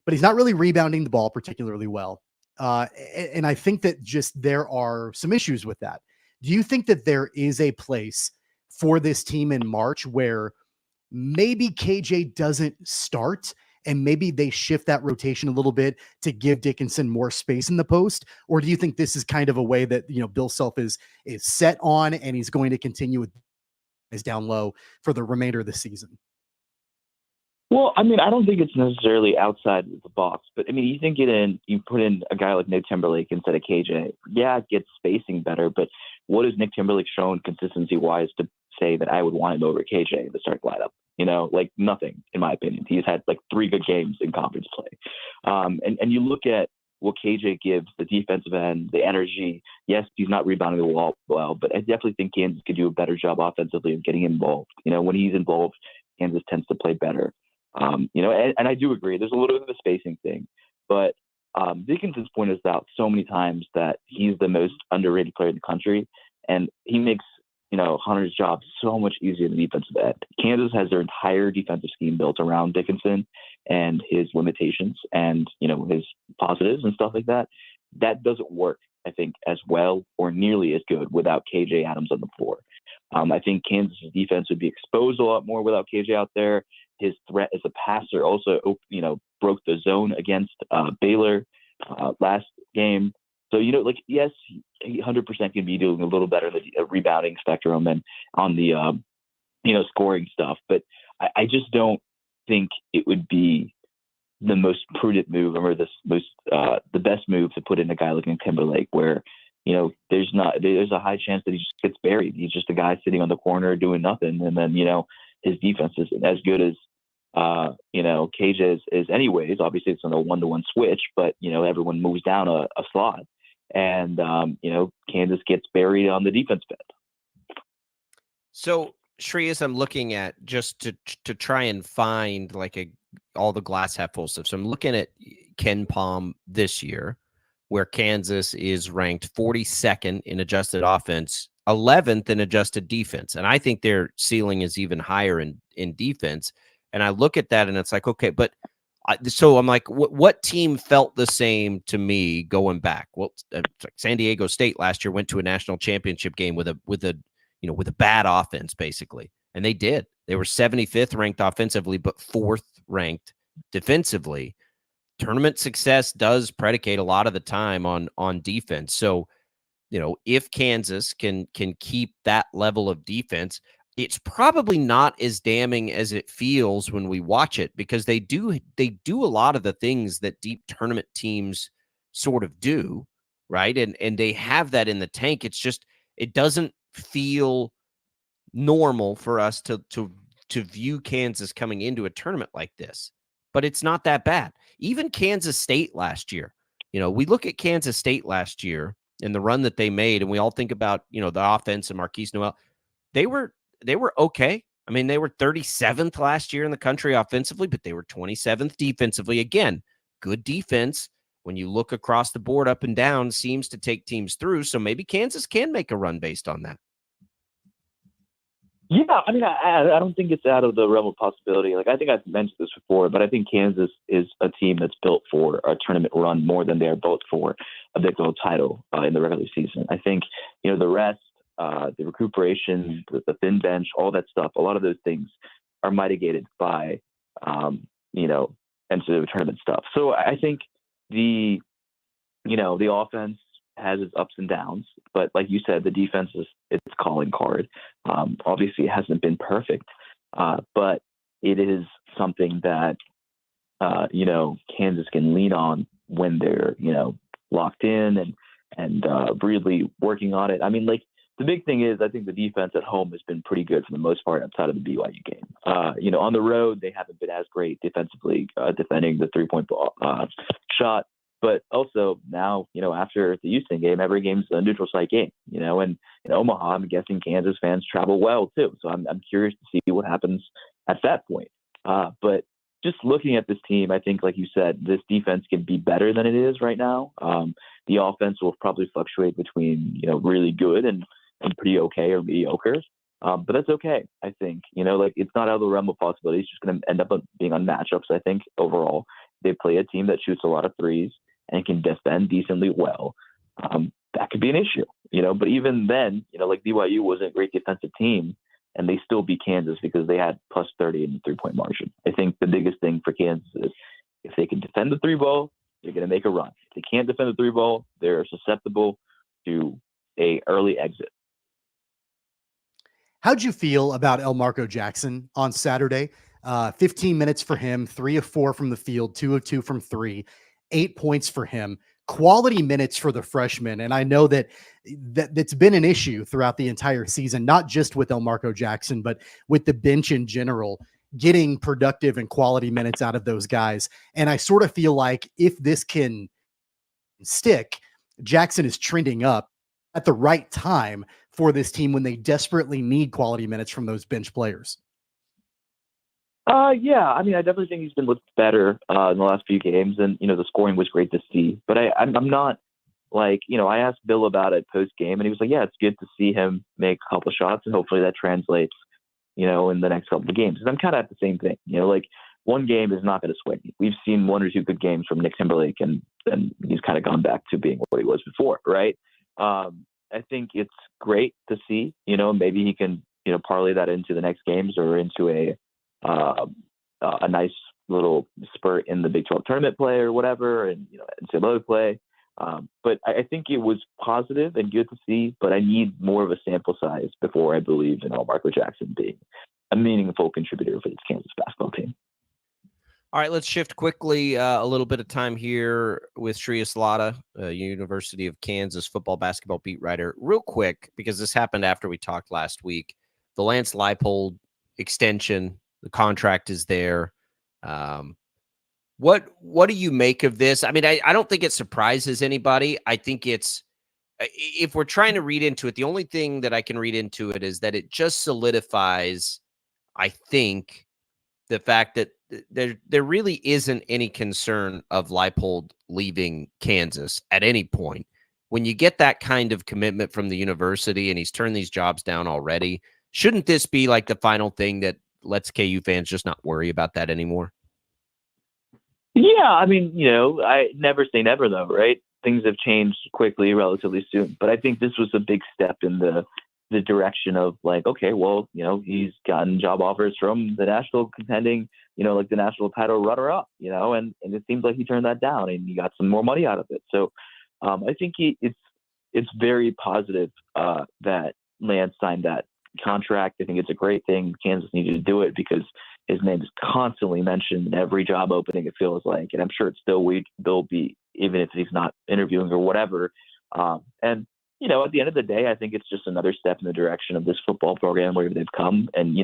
but he's not really rebounding the ball particularly well. And I think that just there are some issues with that. Do you think that there is a place for this team in March where maybe KJ doesn't start and maybe they shift that rotation a little bit to give Dickinson more space in the post? Or do you think this is kind of a way that, Bill Self is set on and he's going to continue with his down low for the remainder of the season? Well, I don't think it's necessarily outside of the box, but you put in a guy like Nick Timberlake instead of KJ. Yeah, it gets spacing better, but what has Nick Timberlake shown consistency-wise to say that I would want him over KJ in the starting lineup? Nothing, in my opinion. He's had 3 good games in conference play. And you look at what KJ gives, the defensive end, the energy. Yes, he's not rebounding the ball well, but I definitely think Kansas could do a better job offensively of getting involved. When he's involved, Kansas tends to play better. And I do agree. There's a little bit of a spacing thing, but Dickinson's pointed out so many times that he's the most underrated player in the country, and he makes Hunter's job so much easier than the defensive end. Kansas has their entire defensive scheme built around Dickinson and his limitations and his positives and stuff like that. That doesn't work, I think, as well or nearly as good without KJ Adams on the floor. I think Kansas' defense would be exposed a lot more without KJ out there. His threat as a passer also, broke the zone against Baylor last game. So, yes, he 100% can be doing a little better in the rebounding spectrum and on the, scoring stuff. But I just don't think it would be the most prudent move or the best move to put in a guy like Timberlake where, there's a high chance that he just gets buried. He's just a guy sitting on the corner doing nothing. And then, his defense is as good as, KJ is anyways. Obviously it's on a 1-to-1 switch, but, everyone moves down a slot and, Kansas gets buried on the defense end. So Shrey, as I'm looking at just to try and find all the glass half full stuff. So I'm looking at Ken Pom this year, where Kansas is ranked 42nd in adjusted offense, 11th in adjusted defense. And I think their ceiling is even higher in defense. And I look at that and it's like, okay, but so I'm like, what team felt the same to me going back? Well, San Diego State last year went to a national championship game with a bad offense, basically. And they did. They were 75th ranked offensively, but 4th ranked defensively. Tournament success does predicate a lot of the time on defense. So, if Kansas can keep that level of defense, it's probably not as damning as it feels when we watch it, because they do a lot of the things that deep tournament teams sort of do, right? And they have that in the tank. It's just it doesn't feel normal for us to view Kansas coming into a tournament like this. But it's not that bad. Even Kansas State last year, we look at Kansas State last year and the run that they made, and we all think about, the offense and Marquise Noel. They were okay. They were 37th last year in the country offensively, but they were 27th defensively. Again, good defense when you look across the board up and down seems to take teams through. So maybe Kansas can make a run based on that. Yeah, I don't think it's out of the realm of possibility. I think I've mentioned this before, but I think Kansas is a team that's built for a tournament run more than they're built for a Big 12 title in the regular season. I think, the rest, the recuperation, the thin bench, all that stuff, a lot of those things are mitigated by, NCAA tournament stuff. So I think the offense has its ups and downs, but like you said, the defense is its calling card. Obviously, it hasn't been perfect, but it is something that Kansas can lean on when they're locked in and really working on it. I mean, like the big thing is I think the defense at home has been pretty good for the most part outside of the BYU game. On the road they haven't been as great defensively defending the 3-point shot. But also now, after the Houston game, every game's a neutral site game, and in Omaha, I'm guessing Kansas fans travel well too. So I'm curious to see what happens at that point. But just looking at this team, I think, like you said, this defense can be better than it is right now. The offense will probably fluctuate between, really good and pretty okay or mediocre. But that's okay, I think. It's not out of the realm of possibility. It's just going to end up being on matchups, I think, overall. They play a team that shoots a lot of threes and can defend decently well. That could be an issue, But even then, like BYU wasn't a great defensive team, and they still beat Kansas because they had plus 30 in the 3-point margin. I think the biggest thing for Kansas is if they can defend the 3 ball, they're going to make a run. If they can't defend the 3 ball, they're susceptible to a early exit. How'd you feel about Elmarko Jackson on Saturday? 15 minutes for him, 3 of 4 from the field, 2 of 2 from 3, 8 points for him. Quality minutes for the freshman. And I know that's been an issue throughout the entire season, not just with Elmarko Jackson, but with the bench in general, getting productive and quality minutes out of those guys. And I sort of feel like if this can stick, Jackson is trending up at the right time for this team when they desperately need quality minutes from those bench players. Yeah, I mean, I definitely think he's been looked better in the last few games, and the scoring was great to see. But I'm not like I asked Bill about it post game, and he was like, "Yeah, it's good to see him make a couple shots, and hopefully that translates, in the next couple of games." And I'm kind of at the same thing, like one game is not going to swing. We've seen 1 or 2 good games from Nick Timberlake, and he's kind of gone back to being what he was before, right? I think it's great to see, maybe he can parlay that into the next games or into a nice little spurt in the Big 12 tournament play or whatever, and NCAA play. But I think it was positive and good to see, but I need more of a sample size before I believe in Elmarko Jackson being a meaningful contributor for this Kansas basketball team. All right, let's shift quickly a little bit of time here with Shreyas Laddha, University of Kansas football basketball beat writer. Real quick, because this happened after we talked last week, the Lance Leipold extension, the contract is there. What do you make of this? I mean, I don't think it surprises anybody. I think if we're trying to read into it, the only thing that I can read into it is that it just solidifies, I think, the fact that there really isn't any concern of Leipold leaving Kansas at any point. When you get that kind of commitment from the university and he's turned these jobs down already, shouldn't this be like the final thing that lets KU fans just not worry about that anymore? Yeah, I mean, I never say never though, right? Things have changed quickly, relatively soon. But I think this was a big step in the direction of like, okay, well, he's gotten job offers from the national contending, like the national title runner-up, and it seems like he turned that down and he got some more money out of it. So I think it's very positive that Lance signed that contract. I think it's a great thing. Kansas needed to do it because his name is constantly mentioned in every job opening, it feels like, and I'm sure it still will be, even if he's not interviewing or whatever. And at the end of the day, I think it's just another step in the direction of this football program where they've come. And,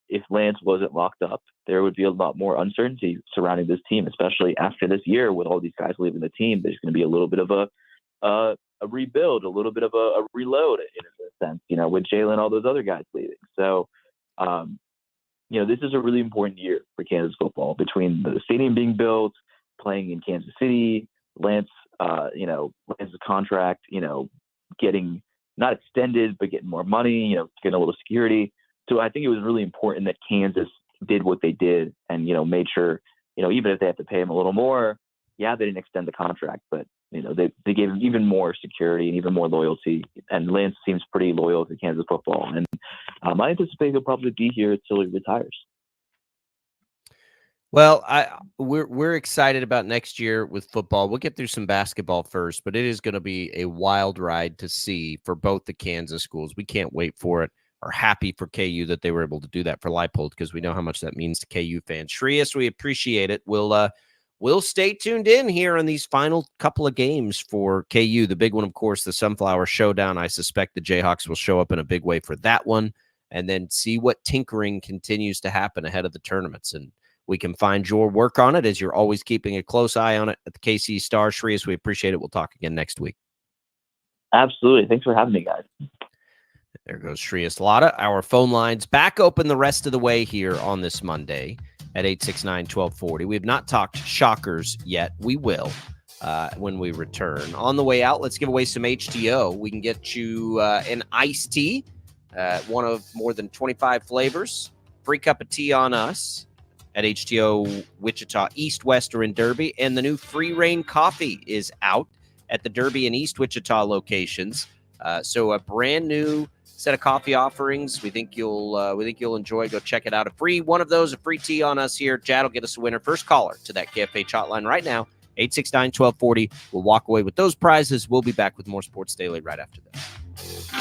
if Lance wasn't locked up, there would be a lot more uncertainty surrounding this team, especially after this year with all these guys leaving the team. There's going to be a little bit of a rebuild, a little bit of a reload in a sense, with Jalen, all those other guys leaving. So, this is a really important year for Kansas football between the stadium being built, playing in Kansas City, Lance's contract, getting not extended, but getting more money, getting a little security. So I think it was really important that Kansas did what they did and, made sure, even if they have to pay him a little more, they didn't extend the contract, but, they gave him even more security and even more loyalty. And Lance seems pretty loyal to Kansas football. And I anticipate he'll probably be here until he retires. Well, we're excited about next year with football. We'll get through some basketball first, but it is going to be a wild ride to see for both the Kansas schools. We can't wait for it. Are happy for KU that they were able to do that for Leipold because we know how much that means to KU fans. Shreyas, we appreciate it. We'll stay tuned in here on these final couple of games for KU. The big one, of course, the Sunflower Showdown. I suspect the Jayhawks will show up in a big way for that one, and then see what tinkering continues to happen ahead of the tournaments. And we can find your work on it as you're always keeping a close eye on it at the KC Star. Shreyas, we appreciate it. We'll talk again next week. Absolutely. Thanks for having me, guys. There goes Shreyas Latta. Our phone lines back open the rest of the way here on this Monday at 869-1240. We have not talked Shockers yet. We will when we return. On the way out, let's give away some HTO. We can get you an iced tea, one of more than 25 flavors. Free cup of tea on us at HTO Wichita East, West, or in Derby. And the new Free Reign coffee is out at the Derby and East Wichita locations. So a brand new set of coffee offerings. We think you'll enjoy. Go check it out. A free one of those, a free tea on us here. Chad will get us a winner. First caller to that KFH hotline right now, 869-1240. We'll walk away with those prizes. We'll be back with more Sports Daily right after this.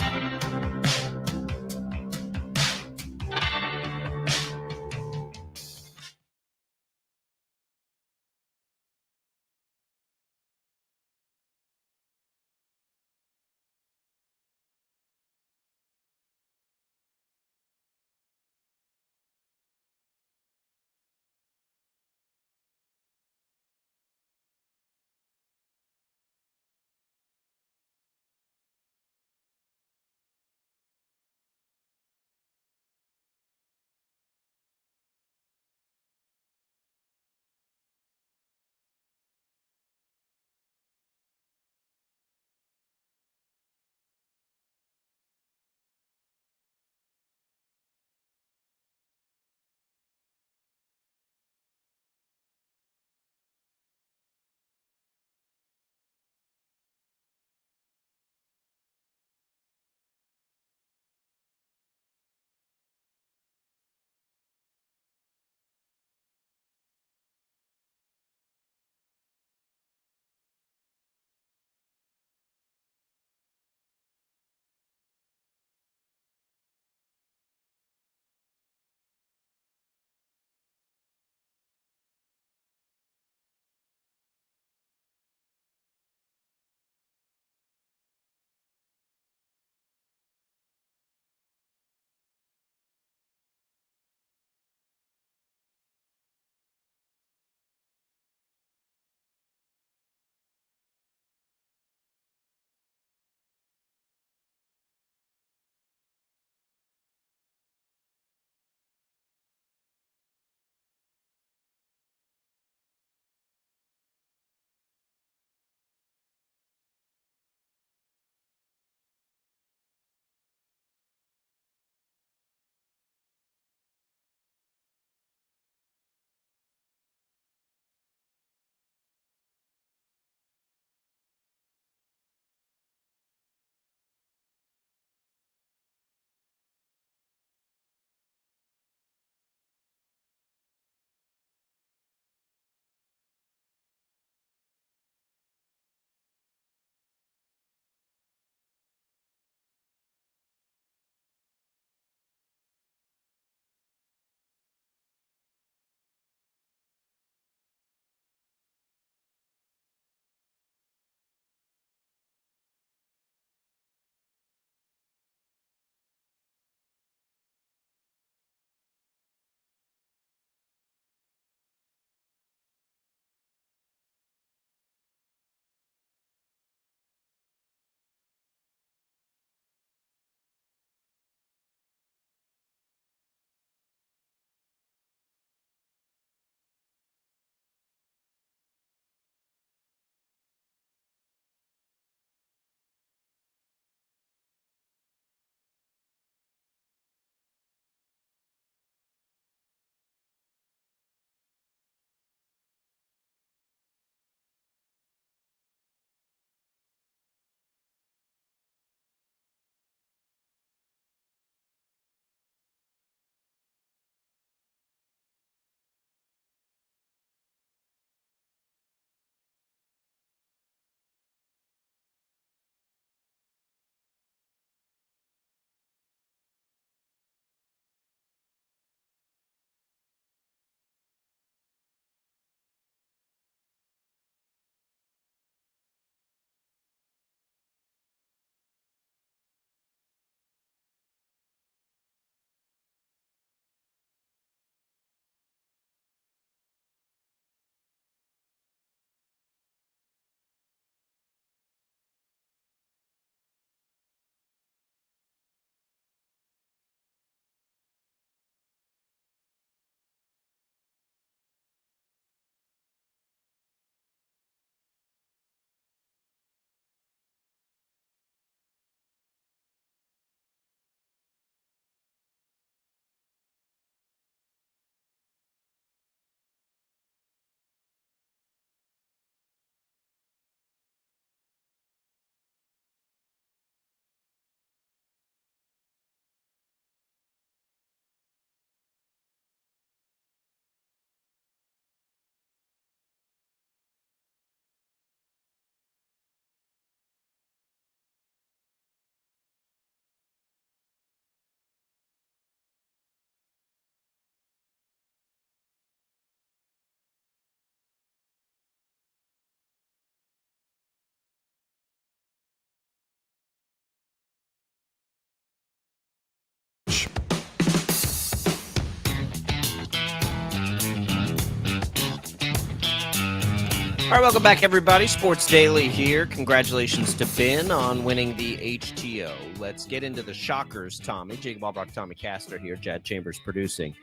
All right, welcome back, everybody. Sports Daily here. Congratulations to Ben on winning the HTO. Let's get into the shockers, Tommy. Jacob Albracht, Tommy Castor here. Jad Chambers producing.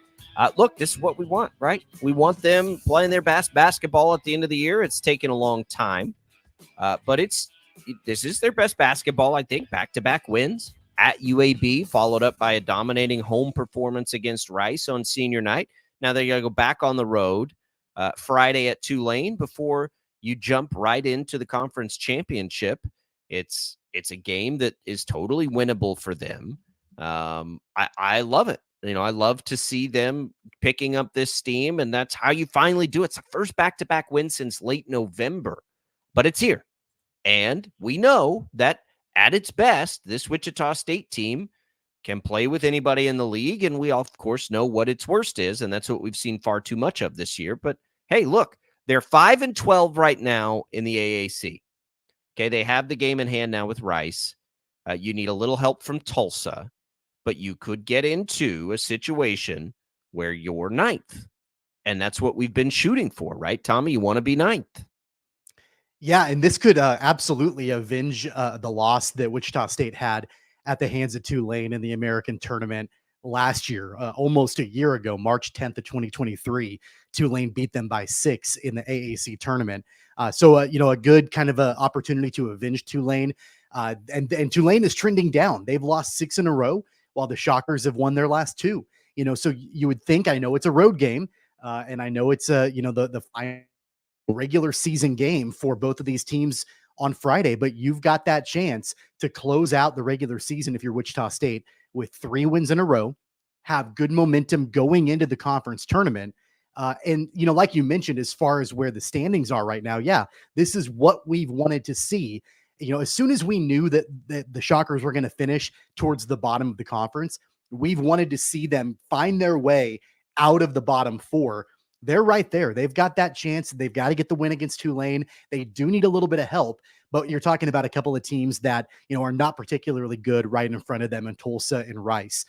Look, this is what we want, right? We want them playing their best basketball at the end of the year. It's taken a long time, but this is their best basketball, I think. Back-to-back wins at UAB, followed up by a dominating home performance against Rice on senior night. Now they got to go back on the road Friday at Tulane before you jump right into the conference championship. It's a game that is totally winnable for them. I love it. I love to see them picking up this steam, and that's how you finally do it. It's the first back-to-back win since late November, but it's here. And we know that at its best, this Wichita State team can play with anybody in the league, and we, of course, know what its worst is, and that's what we've seen far too much of this year. But, hey, look, they're 5-12 right now in the AAC. Okay, they have the game in hand now with Rice. You need a little help from Tulsa, but you could get into a situation where you're ninth. And that's what we've been shooting for, right, Tommy? You want to be ninth. Yeah, and this could absolutely avenge the loss that Wichita State had at the hands of Tulane in the American tournament last year, almost a year ago, March 10th of 2023. Tulane beat them by 6 in the AAC tournament. So a good kind of a opportunity to avenge Tulane. And Tulane is trending down. They've lost 6 in a row, while the Shockers have won their last 2. So you would think, I know it's a road game, and I know it's the final regular season game for both of these teams on Friday, but you've got that chance to close out the regular season if you're Wichita State with 3 wins in a row, have good momentum going into the conference tournament. And like you mentioned, as far as where the standings are right now, yeah, this is what we've wanted to see. As soon as we knew that the Shockers were going to finish towards the bottom of the conference, we've wanted to see them find their way out of the bottom 4. They're right there. They've got that chance. They've got to get the win against Tulane. They do need a little bit of help, but you're talking about a couple of teams that, are not particularly good right in front of them in Tulsa and Rice.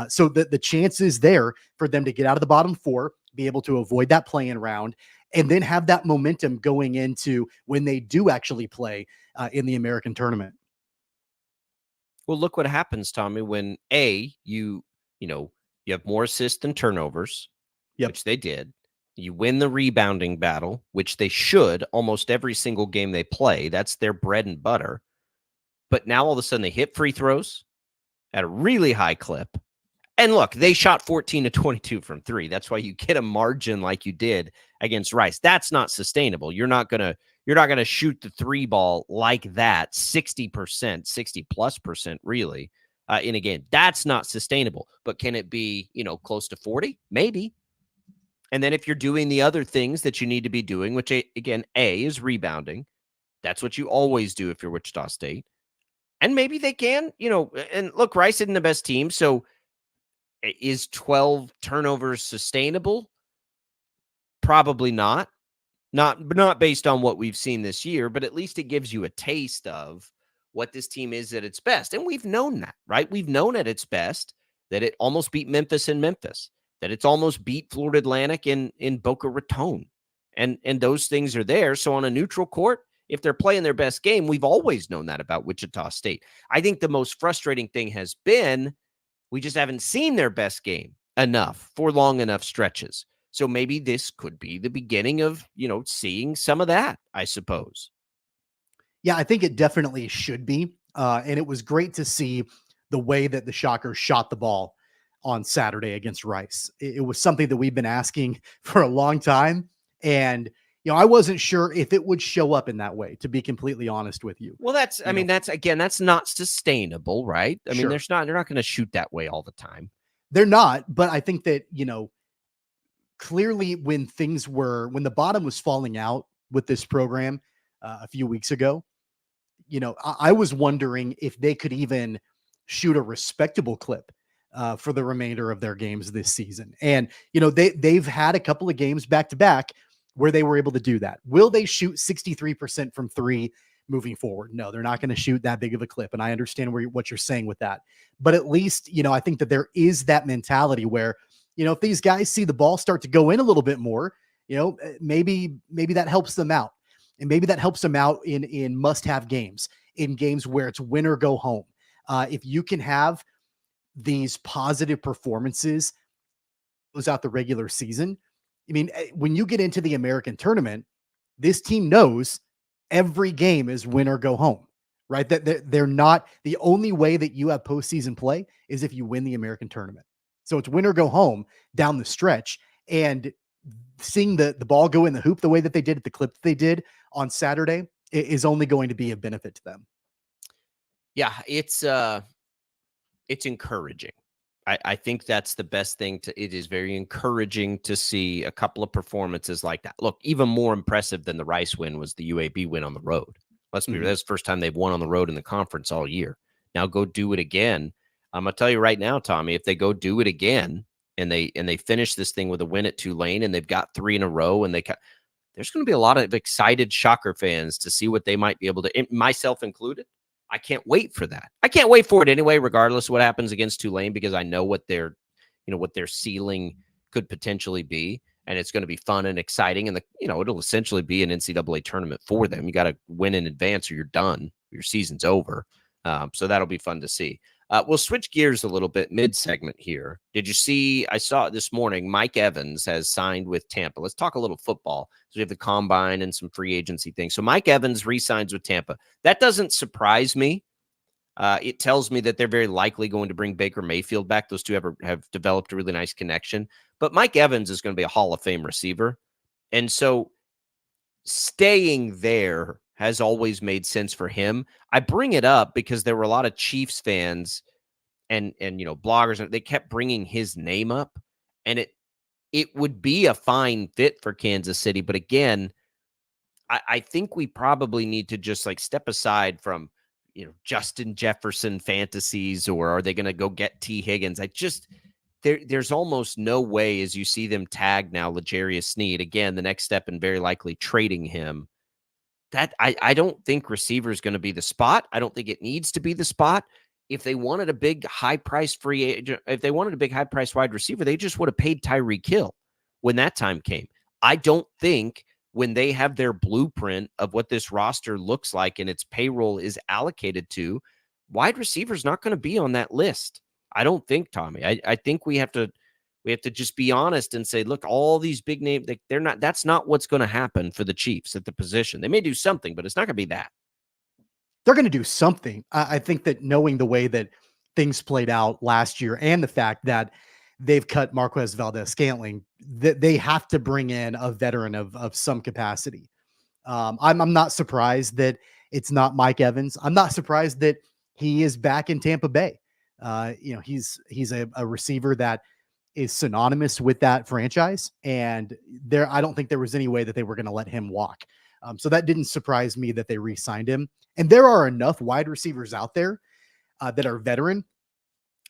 So the chance is there for them to get out of the bottom 4, be able to avoid that play-in round, and then have that momentum going into when they do actually play in the American tournament. Well, look what happens, Tommy, when you have more assists than turnovers, which they did. You win the rebounding battle, which they should almost every single game they play. That's their bread and butter. But now all of a sudden they hit free throws at a really high clip. And look, they shot 14 to 22 from 3. That's why you get a margin like you did against Rice. That's not sustainable. You're not going to shoot the 3 ball like that 60%, 60+% really in a game. That's not sustainable. But can it be, close to 40? Maybe. And then if you're doing the other things that you need to be doing, which, again, is rebounding, that's what you always do if you're Wichita State. And maybe they can, and look, Rice isn't the best team. So is 12 turnovers sustainable? Probably not. Not based on what we've seen this year, but at least it gives you a taste of what this team is at its best. And we've known that, right? We've known at its best that it almost beat Memphis in Memphis, that it's almost beat Florida Atlantic in Boca Raton. And those things are there. So on a neutral court, if they're playing their best game, we've always known that about Wichita State. I think the most frustrating thing has been we just haven't seen their best game enough for long enough stretches. So maybe this could be the beginning of, seeing some of that, I suppose. Yeah, I think it definitely should be. And it was great to see the way that the Shockers shot the ball on Saturday against Rice. It was something that we've been asking for a long time. And, I wasn't sure if it would show up in that way, to be completely honest with you. Well, that's not sustainable, right? I mean, Sure. they're not going to shoot that way all the time. They're not, but I think that, clearly when the bottom was falling out with this program a few weeks ago, I was wondering if they could even shoot a respectable clip for the remainder of their games this season. And, they've had a couple of games back to back where they were able to do that. Will they shoot 63% from 3 moving forward? No, they're not going to shoot that big of a clip. And I understand what you're saying with that. But at least, I think that there is that mentality where, if these guys see the ball start to go in a little bit more, maybe that helps them out. And maybe that helps them out in must-have games, in games where it's win or go home. If you can have these positive performances close out the regular season, I mean, when you get into the American tournament, this team knows every game is win or go home, right? That they're not, the only way that you have postseason play is if you win the American tournament. So it's win or go home down the stretch. And seeing the ball go in the hoop the way that they did at the clip that they did on Saturday is only going to be a benefit to them. Yeah, it's encouraging. I think that's the best thing it is very encouraging to see a couple of performances like that. Look, even more impressive than the Rice win was the UAB win on the road. Let's be real, that's the first time they've won on the road in the conference all year. Now go do it again. I'm gonna tell you right now, Tommy, if they go do it again and they finish this thing with a win at Tulane and they've got 3 in a row and there's going to be a lot of excited Shocker fans to see what they might be able to, myself included. I can't wait for that. I can't wait for it anyway, regardless of what happens against Tulane, because I know what their ceiling could potentially be, and it's going to be fun and exciting. And it'll essentially be an NCAA tournament for them. You got to win in advance, or you're done. Your season's over. So that'll be fun to see. We'll switch gears a little bit mid-segment here. Did you see, I saw it this morning, Mike Evans has signed with Tampa. Let's talk a little football. So we have the combine and some free agency things. So Mike Evans re-signs with Tampa. That doesn't surprise me. It tells me that they're very likely going to bring Baker Mayfield back. Those two have developed a really nice connection. But Mike Evans is going to be a Hall of Fame receiver. And so staying there has always made sense for him. I bring it up because there were a lot of Chiefs fans and bloggers, and they kept bringing his name up, and it would be a fine fit for Kansas City. But again, I think we probably need to just step aside from Justin Jefferson fantasies, or are they going to go get T. Higgins? There's almost no way, as you see them tag now L'Jarius Sneed, again, the next step in very likely trading him, that I don't think receiver is going to be the spot. I don't think it needs to be the spot. If they wanted a big high-priced free agent, if they wanted a big high-priced wide receiver, they just would have paid Tyreek Hill when that time came. I don't think when they have their blueprint of what this roster looks like and its payroll is allocated to, wide receiver is not going to be on that list. I don't think, Tommy. I think we have to just be honest and say, look, all these big names, they're not. That's not what's going to happen for the Chiefs at the position. They may do something, but it's not going to be that. They're going to do something. I think that knowing the way that things played out last year and the fact that they've cut Marquez Valdez-Scantling, that they have to bring in a veteran of some capacity. I'm not surprised that it's not Mike Evans. I'm not surprised that he is back in Tampa Bay. He's a receiver that is synonymous with that franchise, and I don't think there was any way that they were going to let him walk. So that didn't surprise me that they re-signed him. And there are enough wide receivers out there that are veteran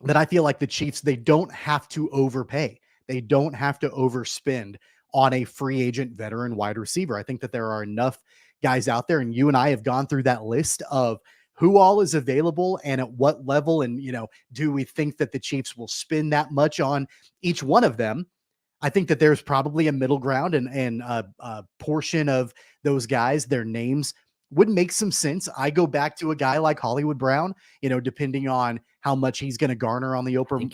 that I feel like the Chiefs, they don't have to overpay. They don't have to overspend on a free agent veteran wide receiver. I think that there are enough guys out there, and you and I have gone through that list of who all is available and at what level. And, do we think that the Chiefs will spend that much on each one of them? I think that there's probably a middle ground, and a portion of those guys, their names would make some sense. I go back to a guy like Hollywood Brown, depending on how much he's going to garner on the open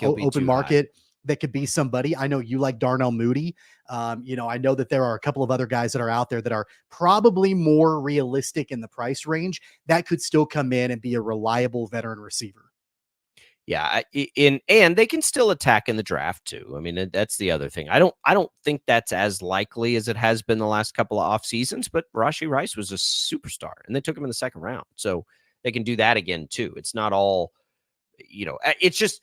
market. High. That could be somebody. I know you like Darnell Mooney. I know that there are a couple of other guys that are out there that are probably more realistic in the price range that could still come in and be a reliable veteran receiver. Yeah, and they can still attack in the draft too. I mean, that's the other thing. I don't think that's as likely as it has been the last couple of off seasons, but Rashee Rice was a superstar and they took him in the second round. So they can do that again too. It's not all, it's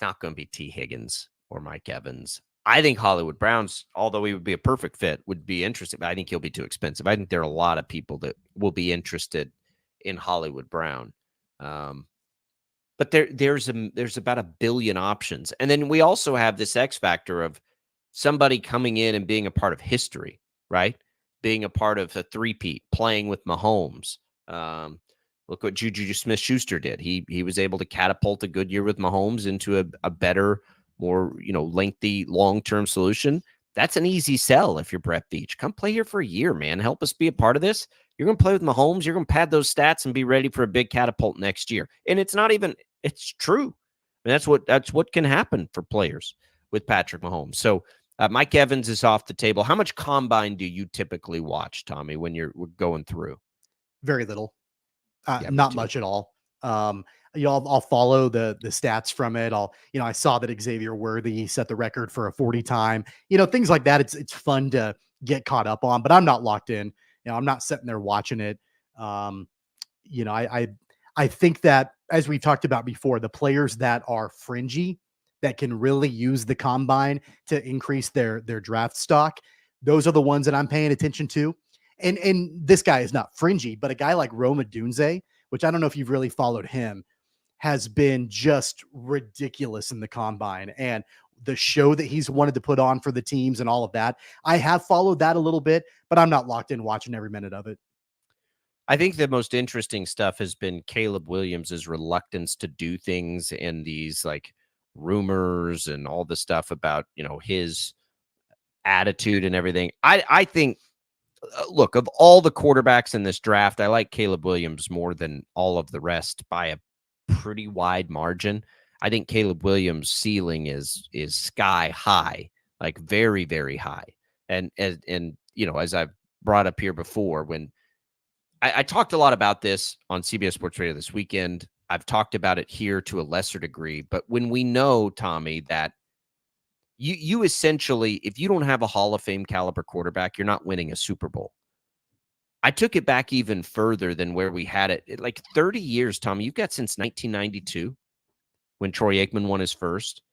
not going to be T. Higgins or Mike Evans. I think Hollywood Brown's, although he would be a perfect fit, would be interesting, but I think he'll be too expensive. I think there are a lot of people that will be interested in Hollywood Brown. But there's about 1 billion options. And then we also have this X factor of somebody coming in and being a part of history, right? Being a part of a three-peat, playing with Mahomes. Look what Juju Smith-Schuster did. He was able to catapult a good year with Mahomes into a better, more lengthy, long-term solution. That's an easy sell if you're Brett Veach. Come play here for a year, man. Help us be a part of this. You're going to play with Mahomes. You're going to pad those stats and be ready for a big catapult next year. And it's not even, it's true. I mean, that's what can happen for players with Patrick Mahomes. So Mike Evans is off the table. How much combine do you typically watch, Tommy, when you're going through? Very little. Yeah, me Not too. much at all. I'll follow the stats from it. I saw that Xavier Worthy set the record for a 40 time, things like that. It's fun to get caught up on, but I'm not locked in. I'm not sitting there watching it. I think that, as we talked about before, the players that are fringy, that can really use the combine to increase their draft stock, those are the ones that I'm paying attention to. And this guy is not fringy, but a guy like Roma Dunze, which I don't know if you've really followed him, has been just ridiculous in the combine, and the show that he's wanted to put on for the teams and all of that. I have followed that a little bit, but I'm not locked in watching every minute of it. I think the most interesting stuff has been Caleb Williams' reluctance to do things, and these like rumors and all the stuff about, his attitude and everything. I think, look, of all the quarterbacks in this draft, I like Caleb Williams more than all of the rest by a pretty wide margin. I think Caleb Williams' ceiling is sky high, like very, very high. And as I've brought up here before, when I talked a lot about this on CBS Sports Radio this weekend, I've talked about it here to a lesser degree, but when we know, Tommy, that you essentially, if you don't have a Hall of Fame caliber quarterback, you're not winning a Super Bowl. I took it back even further than where we had it. Like 30 years, Tommy, you've got since 1992 when Troy Aikman won his first.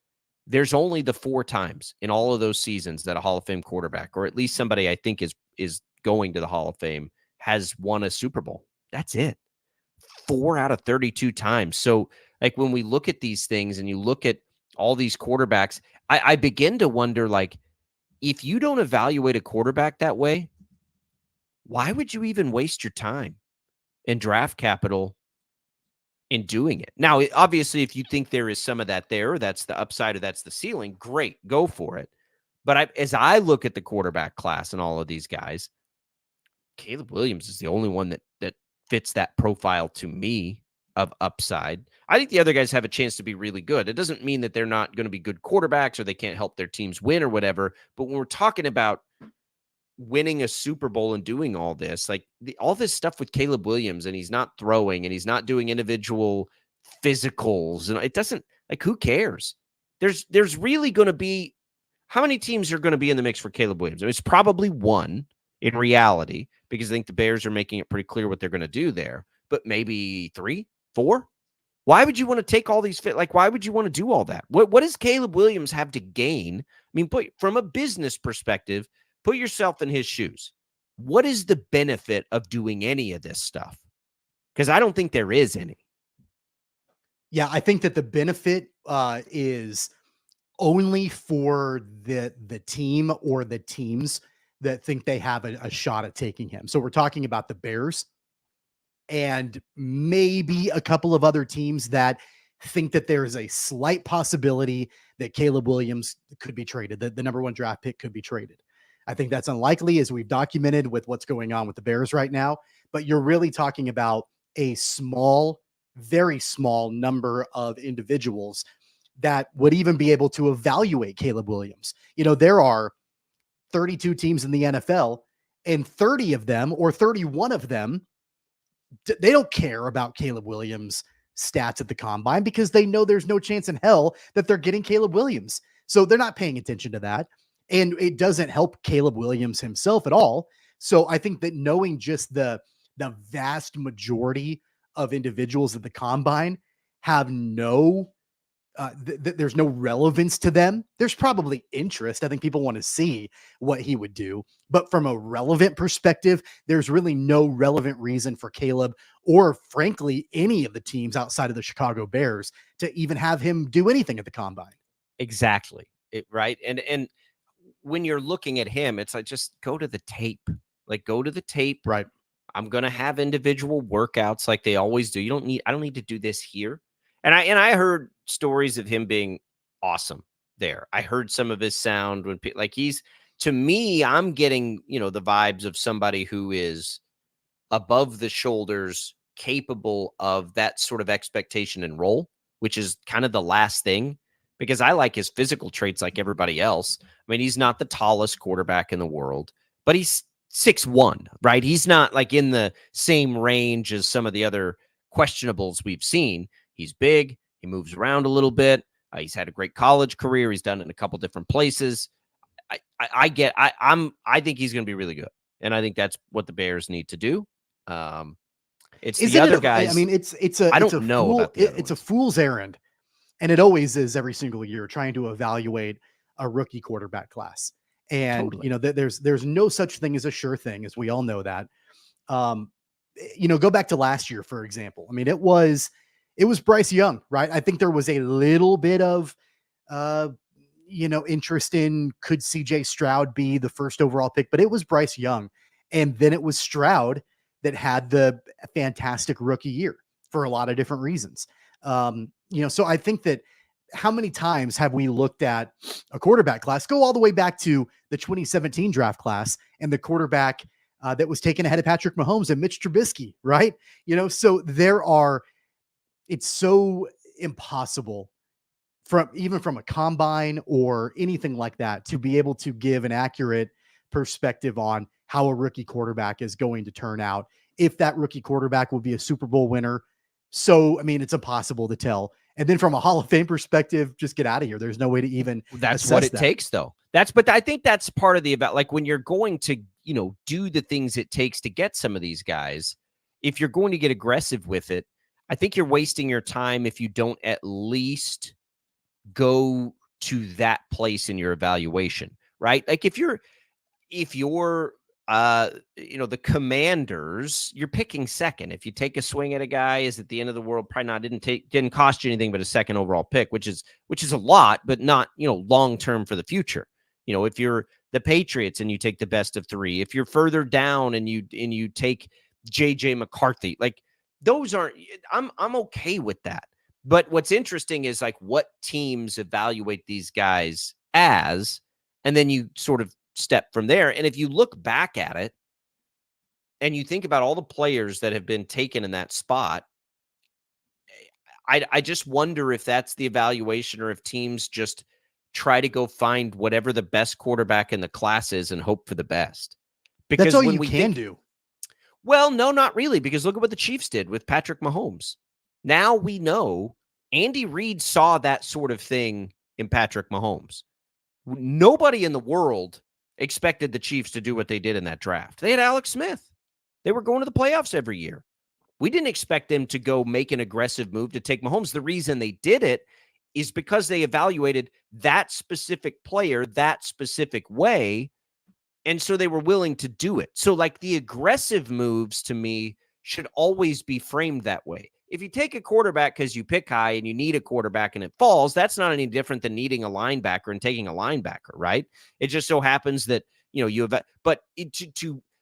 There's only the 4 times in all of those seasons that a Hall of Fame quarterback, or at least somebody I think is going to the Hall of Fame, has won a Super Bowl. That's it. 4 out of 32 times. So like when we look at these things and you look at all these quarterbacks, I begin to wonder, like, if you don't evaluate a quarterback that way, why would you even waste your time and draft capital in doing it? Now, obviously, if you think there is some of that there, that's the upside or that's the ceiling, great, go for it. But as I look at the quarterback class and all of these guys, Caleb Williams is the only one that fits that profile to me of upside. I think the other guys have a chance to be really good. It doesn't mean that they're not going to be good quarterbacks or they can't help their teams win or whatever. But when we're talking about winning a Super Bowl and doing all this, like all this stuff with Caleb Williams, and he's not throwing and he's not doing individual physicals, and it doesn't, like, who cares? There's really going to be, how many teams are going to be in the mix for Caleb Williams? I mean, it's probably one in reality, because I think the Bears are making it pretty clear what they're going to do there, but maybe 3, 4. Why would you want to take all these fit? Like, why would you want to do all that? What does Caleb Williams have to gain? I mean, from a business perspective, put yourself in his shoes. What is the benefit of doing any of this stuff? Because I don't think there is any. Yeah, I think that the benefit is only for the team or the teams that think they have a shot at taking him. So we're talking about the Bears and maybe a couple of other teams that think that there is a slight possibility that Caleb Williams could be traded, that the number 1 draft pick could be traded. I think that's unlikely, as we've documented with what's going on with the Bears right now. But you're really talking about a small, very small number of individuals that would even be able to evaluate Caleb Williams. There are 32 teams in the NFL, and 30 of them or 31 of them, they don't care about Caleb Williams' stats at the combine because they know there's no chance in hell that they're getting Caleb Williams. So they're not paying attention to that. And it doesn't help Caleb Williams himself at all. So I think that knowing just the vast majority of individuals at the combine have there's no relevance to them. There's probably interest. I think people want to see what he would do. But from a relevant perspective, there's really no relevant reason for Caleb, or frankly, any of the teams outside of the Chicago Bears, to even have him do anything at the combine. Exactly. Right. And when you're looking at him, it's like, just go to the tape. Like, go to the tape. Right. I'm going to have individual workouts like they always do. I don't need to do this here. And I heard stories of him being awesome there. I heard some of his sound when, like, he's to me, I'm getting, the vibes of somebody who is above the shoulders, capable of that sort of expectation and role, which is kind of the last thing, because I like his physical traits like everybody else. I mean, he's not the tallest quarterback in the world, but he's 6'1", right? He's not like in the same range as some of the other questionables we've seen. He's big. He moves around a little bit. He's had a great college career. He's done it in a couple different places. I think he's going to be really good, and I think that's what the Bears need to do. It's Isn't the other it guys. I mean, it's I it's don't a know fool, about the other it's a ones. fool's errand, and it always is every single year trying to evaluate a rookie quarterback class. And Totally. there's no such thing as a sure thing, as we all know that. Go back to last year, for example. I mean, it was Bryce Young, right? I think there was a little bit of interest in, could CJ Stroud be the first overall pick, but it was Bryce Young. And then it was Stroud that had the fantastic rookie year for a lot of different reasons. So I think that, how many times have we looked at a quarterback class, go all the way back to the 2017 draft class, and the quarterback that was taken ahead of Patrick Mahomes and Mitch Trubisky, right? So it's so impossible even from a combine or anything like that to be able to give an accurate perspective on how a rookie quarterback is going to turn out, if that rookie quarterback will be a Super Bowl winner. So, I mean, it's impossible to tell. And then from a Hall of Fame perspective, just get out of here. There's no way to even That's assess what it that. takes, though. But I think that's part of the about, like, when you're going to, do the things it takes to get some of these guys, if you're going to get aggressive with it, I think you're wasting your time if you don't at least go to that place in your evaluation, right? Like if you're the Commanders, you're picking second. If you take a swing at a guy, is at the end of the world? Probably not. Didn't cost you anything but a second overall pick, which is a lot, but not, long term for the future. If you're the Patriots and you take the best of three, if you're further down and you take JJ McCarthy, like those aren't. I'm okay with that. But what's interesting is like what teams evaluate these guys as, and then you sort of step from there. And if you look back at it and you think about all the players that have been taken in that spot, I just wonder if that's the evaluation, or if teams just try to go find whatever the best quarterback in the class is and hope for the best. Because that's all when you we can think, do. Well, no, not really, because look at what the Chiefs did with Patrick Mahomes. Now we know Andy Reid saw that sort of thing in Patrick Mahomes. Nobody in the world expected the Chiefs to do what they did in that draft. They had Alex Smith. They were going to the playoffs every year. We didn't expect them to go make an aggressive move to take Mahomes. The reason they did it is because they evaluated that specific player that specific way, and so they were willing to do it. So, like, the aggressive moves to me should always be framed that way. If you take a quarterback because you pick high and you need a quarterback and it falls, that's not any different than needing a linebacker and taking a linebacker, right? It just so happens that, you have, but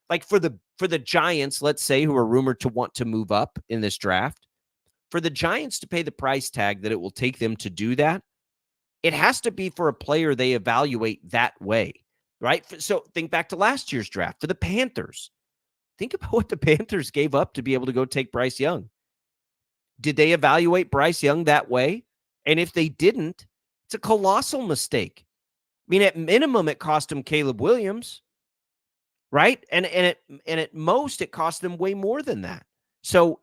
like for the Giants, let's say, who are rumored to want to move up in this draft, for the Giants to pay the price tag that it will take them to do that, it has to be for a player they evaluate that way, right? So think back to last year's draft for the Panthers. Think about what the Panthers gave up to be able to go take Bryce Young. Did they evaluate Bryce Young that way? And if they didn't, it's a colossal mistake. I mean, at minimum, it cost them Caleb Williams, right? And at most, it cost them way more than that. So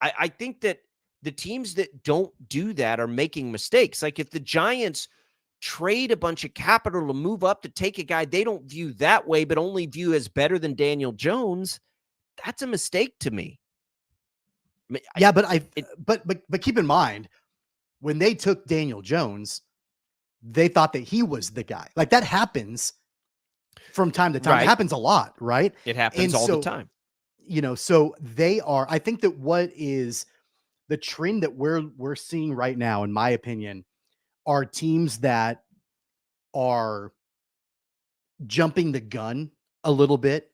I think that the teams that don't do that are making mistakes. Like if the Giants trade a bunch of capital to move up to take a guy they don't view that way, but only view as better than Daniel Jones, that's a mistake to me. I mean, Yeah, but keep in mind, when they took Daniel Jones, they thought that he was the guy. Like that happens from time to time. Right. It happens a lot, right? It happens all the time. So they are, I think that what is the trend that we're seeing right now, in my opinion, are teams that are jumping the gun a little bit.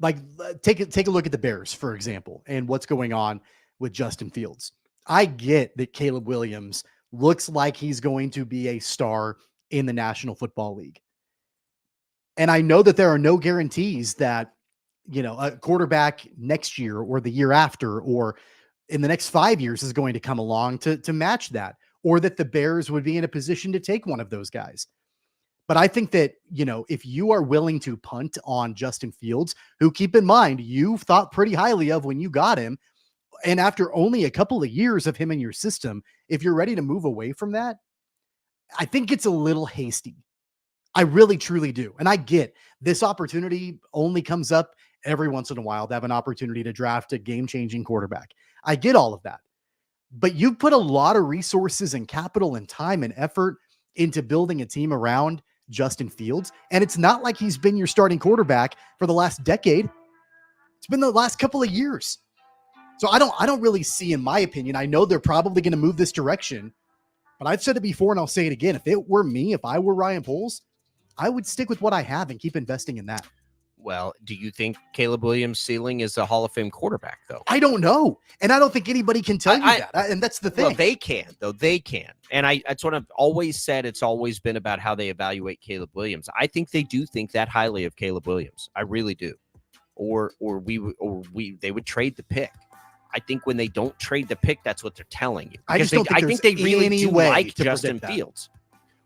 Like take a look at the Bears, for example, and what's going on with Justin Fields. I get that Caleb Williams looks like he's going to be a star in the National Football League. And I know that there are no guarantees that, a quarterback next year or the year after or in the next 5 years is going to come along to match that, or that the Bears would be in a position to take one of those guys. But I think that, if you are willing to punt on Justin Fields, who, keep in mind, you thought pretty highly of when you got him, and after only a couple of years of him in your system, if you're ready to move away from that, I think it's a little hasty. I really, truly do. And I get this opportunity only comes up every once in a while to have an opportunity to draft a game-changing quarterback. I get all of that. But you've put a lot of resources and capital and time and effort into building a team around Justin Fields. And it's not like he's been your starting quarterback for the last decade. It's been the last couple of years. So I don't really see, in my opinion, I know they're probably going to move this direction, but I've said it before and I'll say it again. If it were me, if I were Ryan Poles, I would stick with what I have and keep investing in that. Well, do you think Caleb Williams' ceiling is a Hall of Fame quarterback, though? I don't know. And I don't think anybody can tell you that. And that's the thing. Well, they can, though. They can. And that's what I've always said. It's always been about how they evaluate Caleb Williams. I think they do think that highly of Caleb Williams. I really do. Or they would trade the pick. I think when they don't trade the pick, that's what they're telling you. I think they really do like to Justin Fields.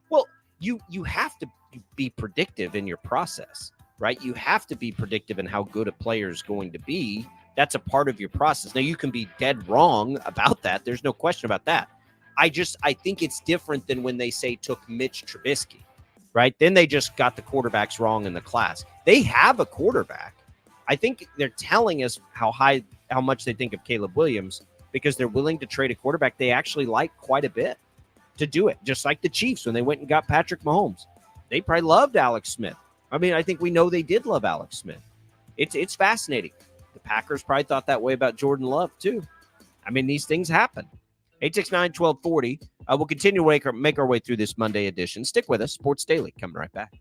Well, you have to be predictive in your process, right? You have to be predictive in how good a player is going to be. That's a part of your process. Now, you can be dead wrong about that. There's no question about that. I think it's different than when they say took Mitch Trubisky, right? Then they just got the quarterbacks wrong in the class. They have a quarterback. I think they're telling us how much they think of Caleb Williams because they're willing to trade a quarterback they actually like quite a bit to do it. Just like the Chiefs when they went and got Patrick Mahomes. They probably loved Alex Smith. I mean, I think we know they did love Alex Smith. It's fascinating. The Packers probably thought that way about Jordan Love too. I mean, these things happen. 869-1240. We'll continue to make our way through this Monday edition. Stick with us. Sports Daily coming right back.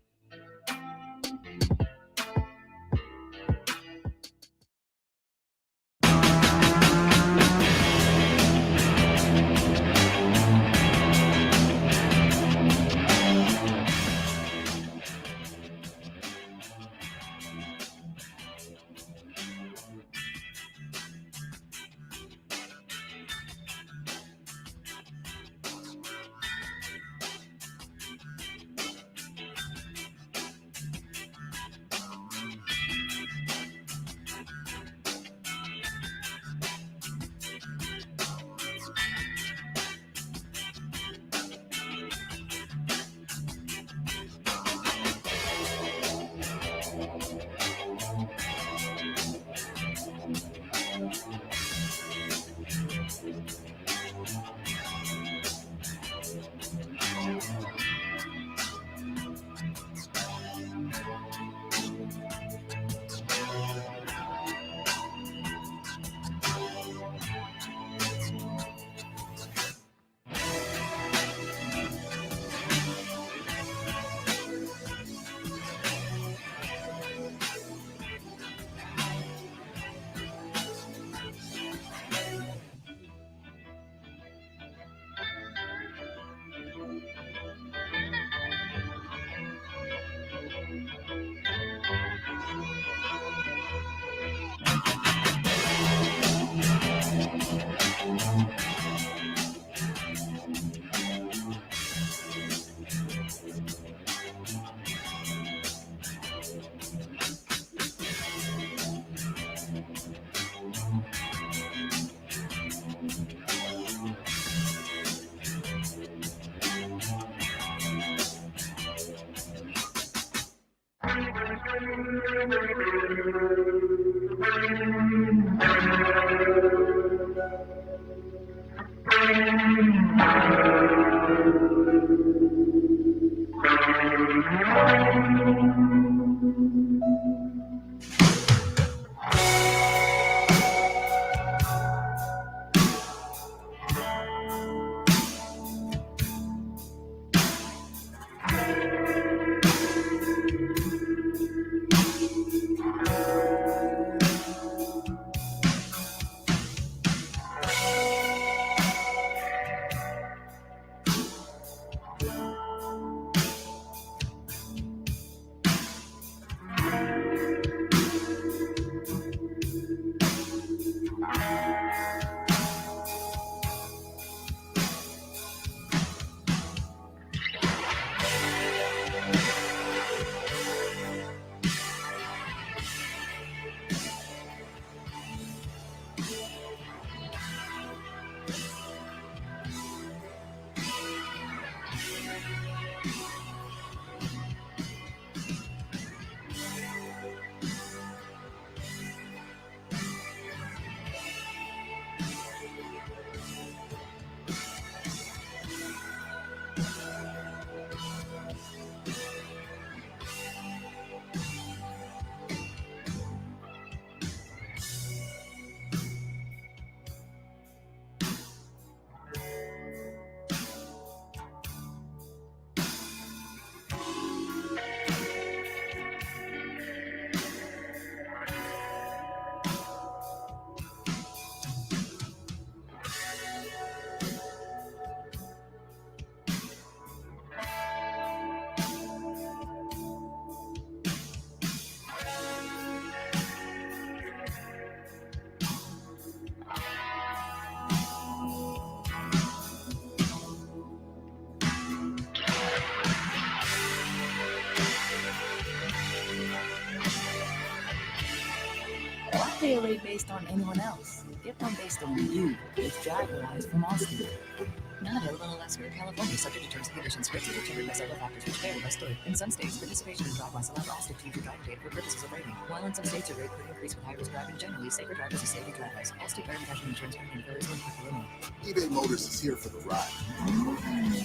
pay a rate based on anyone else. Get one based on you with DriveWise from Allstate. Not available in Alaska or California, subject to terms and conditions. Rates are determined by several factors which vary by state. In some states, participation in DriveWise allows Allstate to use your driver data for purposes of rating. While in some states, your rate could increase with high-risk driving. Generally, safer drivers are safe with DriveWise. Allstate Driving Casualty Insurance Company affiliates with Illinois. eBay Motors is here for the ride.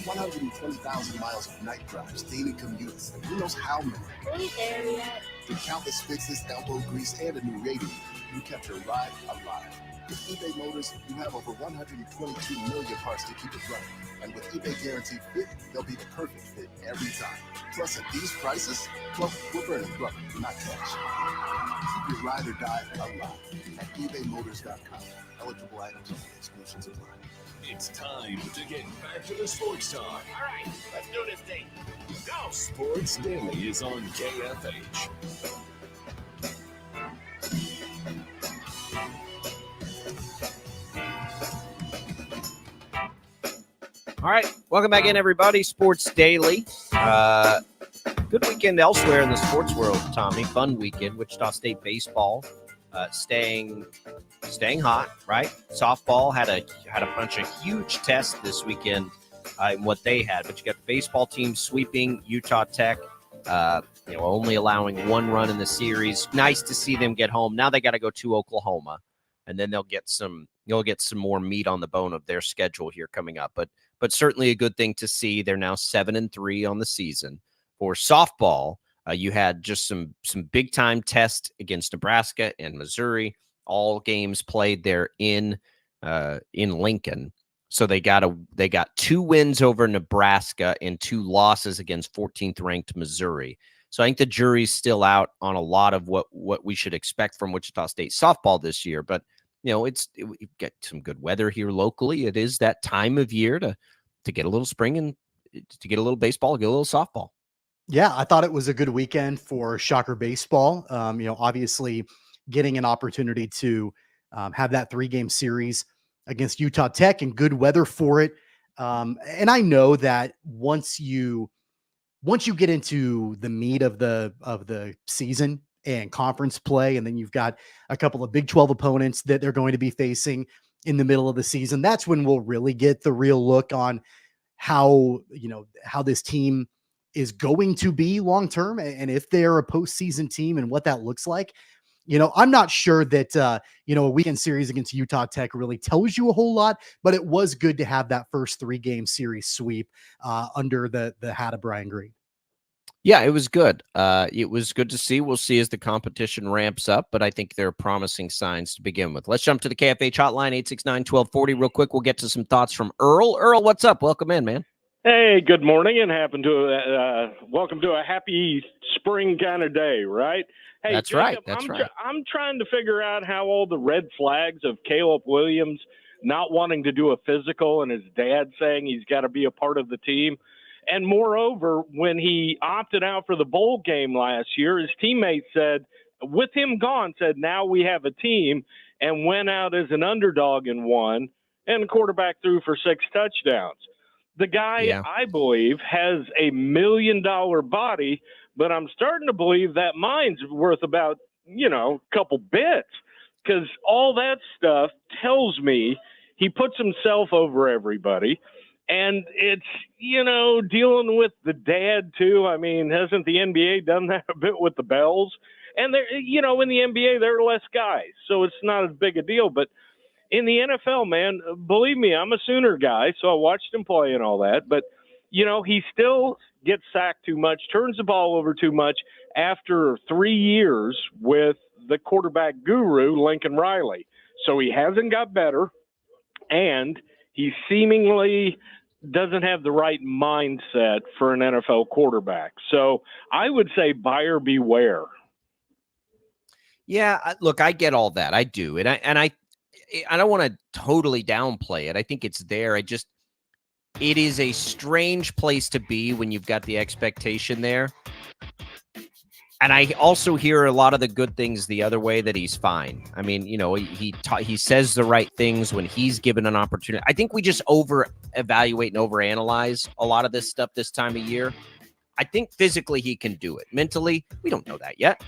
120,000 miles of night drives, daily commutes, and who knows how many. Are we there yet? With countless fixes, elbow grease, and a new rating, you kept your ride alive. With eBay Motors, you have over 122 million parts to keep it running. And with eBay Guaranteed Fit, they'll be the perfect fit every time. Plus, at these prices, well, we're burning rubber, not cash. Keep your ride or die alive at ebaymotors.com. Eligible items only. Exclusions apply. It's time to get back to the sports talk. All right, let's do this thing. Go! Sports Daily is on KFH. All right, welcome back in, everybody. Sports Daily. Good weekend elsewhere in the sports world, Tommy. Fun weekend. Wichita State baseball staying hot, right? Softball had a bunch of huge tests this weekend in what they had, but you got the baseball team sweeping Utah Tech. Only allowing one run in the series. Nice to see them get home. Now they got to go to Oklahoma, and then they'll get some more meat on the bone of their schedule here coming up. But certainly a good thing to see. They're now 7-3 on the season. For softball, you had just some big time tests against Nebraska and Missouri. All games played there in Lincoln. So they got 2 wins over Nebraska and 2 losses against 14th ranked Missouri. So I think the jury's still out on a lot of what we should expect from Wichita State softball this year. But we've got some good weather here locally. It is that time of year to get a little spring and to get a little baseball, get a little softball. Yeah, I thought it was a good weekend for Shocker baseball. Obviously getting an opportunity to have that 3-game series against Utah Tech and good weather for it. And I know that once you get into the meat of the season and conference play, and then you've got a couple of Big 12 opponents that they're going to be facing in the middle of the season, that's when we'll really get the real look on how this team is going to be long term, and if they're a postseason team and what that looks like. I'm not sure that a weekend series against Utah Tech really tells you a whole lot, but it was good to have that first 3-game series sweep under the hat of Brian Green. Yeah, it was good. It was good to see. We'll see as the competition ramps up, but I think there are promising signs to begin with. Let's jump to the KFH hotline, 869-1240. Real quick, we'll get to some thoughts from Earl. Earl, what's up? Welcome in, man. Hey, good morning, and welcome to a happy spring kind of day, right? Hey, that's Jacob, right. That's right. I'm trying to figure out how all the red flags of Caleb Williams not wanting to do a physical and his dad saying he's got to be a part of the team. And moreover, when he opted out for the bowl game last year, his teammates said, with him gone, said, now we have a team, and went out as an underdog and won, and the quarterback threw for 6 touchdowns. The guy, I believe, has a $1 million body, but I'm starting to believe that mine's worth about, a couple bits, because all that stuff tells me he puts himself over everybody. And it's, dealing with the dad, too. I mean, hasn't the NBA done that a bit with the Bells? And, in the NBA, there are less guys, so it's not as big a deal. But in the NFL, man, believe me, I'm a Sooner guy, so I watched him play and all that. But, he still gets sacked too much, turns the ball over too much after 3 years with the quarterback guru, Lincoln Riley. So he hasn't got better, and he seemingly doesn't have the right mindset for an NFL quarterback. So I would say buyer beware. Yeah, look, I get all that. I do. And I don't want to totally downplay it. I think it's there. It is a strange place to be when you've got the expectation there. And I also hear a lot of the good things the other way, that he's fine. I mean, he says the right things when he's given an opportunity. I think we just over-evaluate and over-analyze a lot of this stuff this time of year. I think physically he can do it. Mentally, we don't know that yet.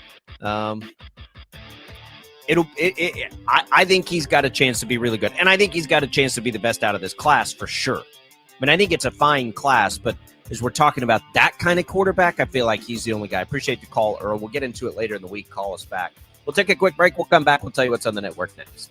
I think he's got a chance to be really good. And I think he's got a chance to be the best out of this class for sure. I mean, I think it's a fine class, but as we're talking about that kind of quarterback, I feel like he's the only guy. I appreciate the call, Earl. We'll get into it later in the week. Call us back. We'll take a quick break. We'll come back. We'll tell you what's on the network next.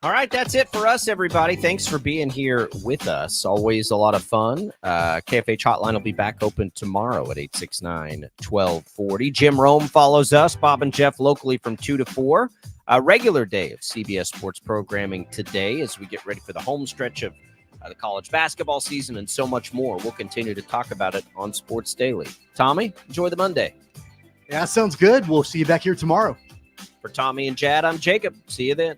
All right, that's it for us, everybody. Thanks for being here with us. Always a lot of fun. KFH Hotline will be back open tomorrow at 869-1240. Jim Rome follows us, Bob and Jeff locally from 2 to 4. A regular day of CBS sports programming today as we get ready for the home stretch of the college basketball season and so much more. We'll continue to talk about it on Sports Daily. Tommy, enjoy the Monday. Yeah, sounds good. We'll see you back here tomorrow. For Tommy and Jad, I'm Jacob. See you then.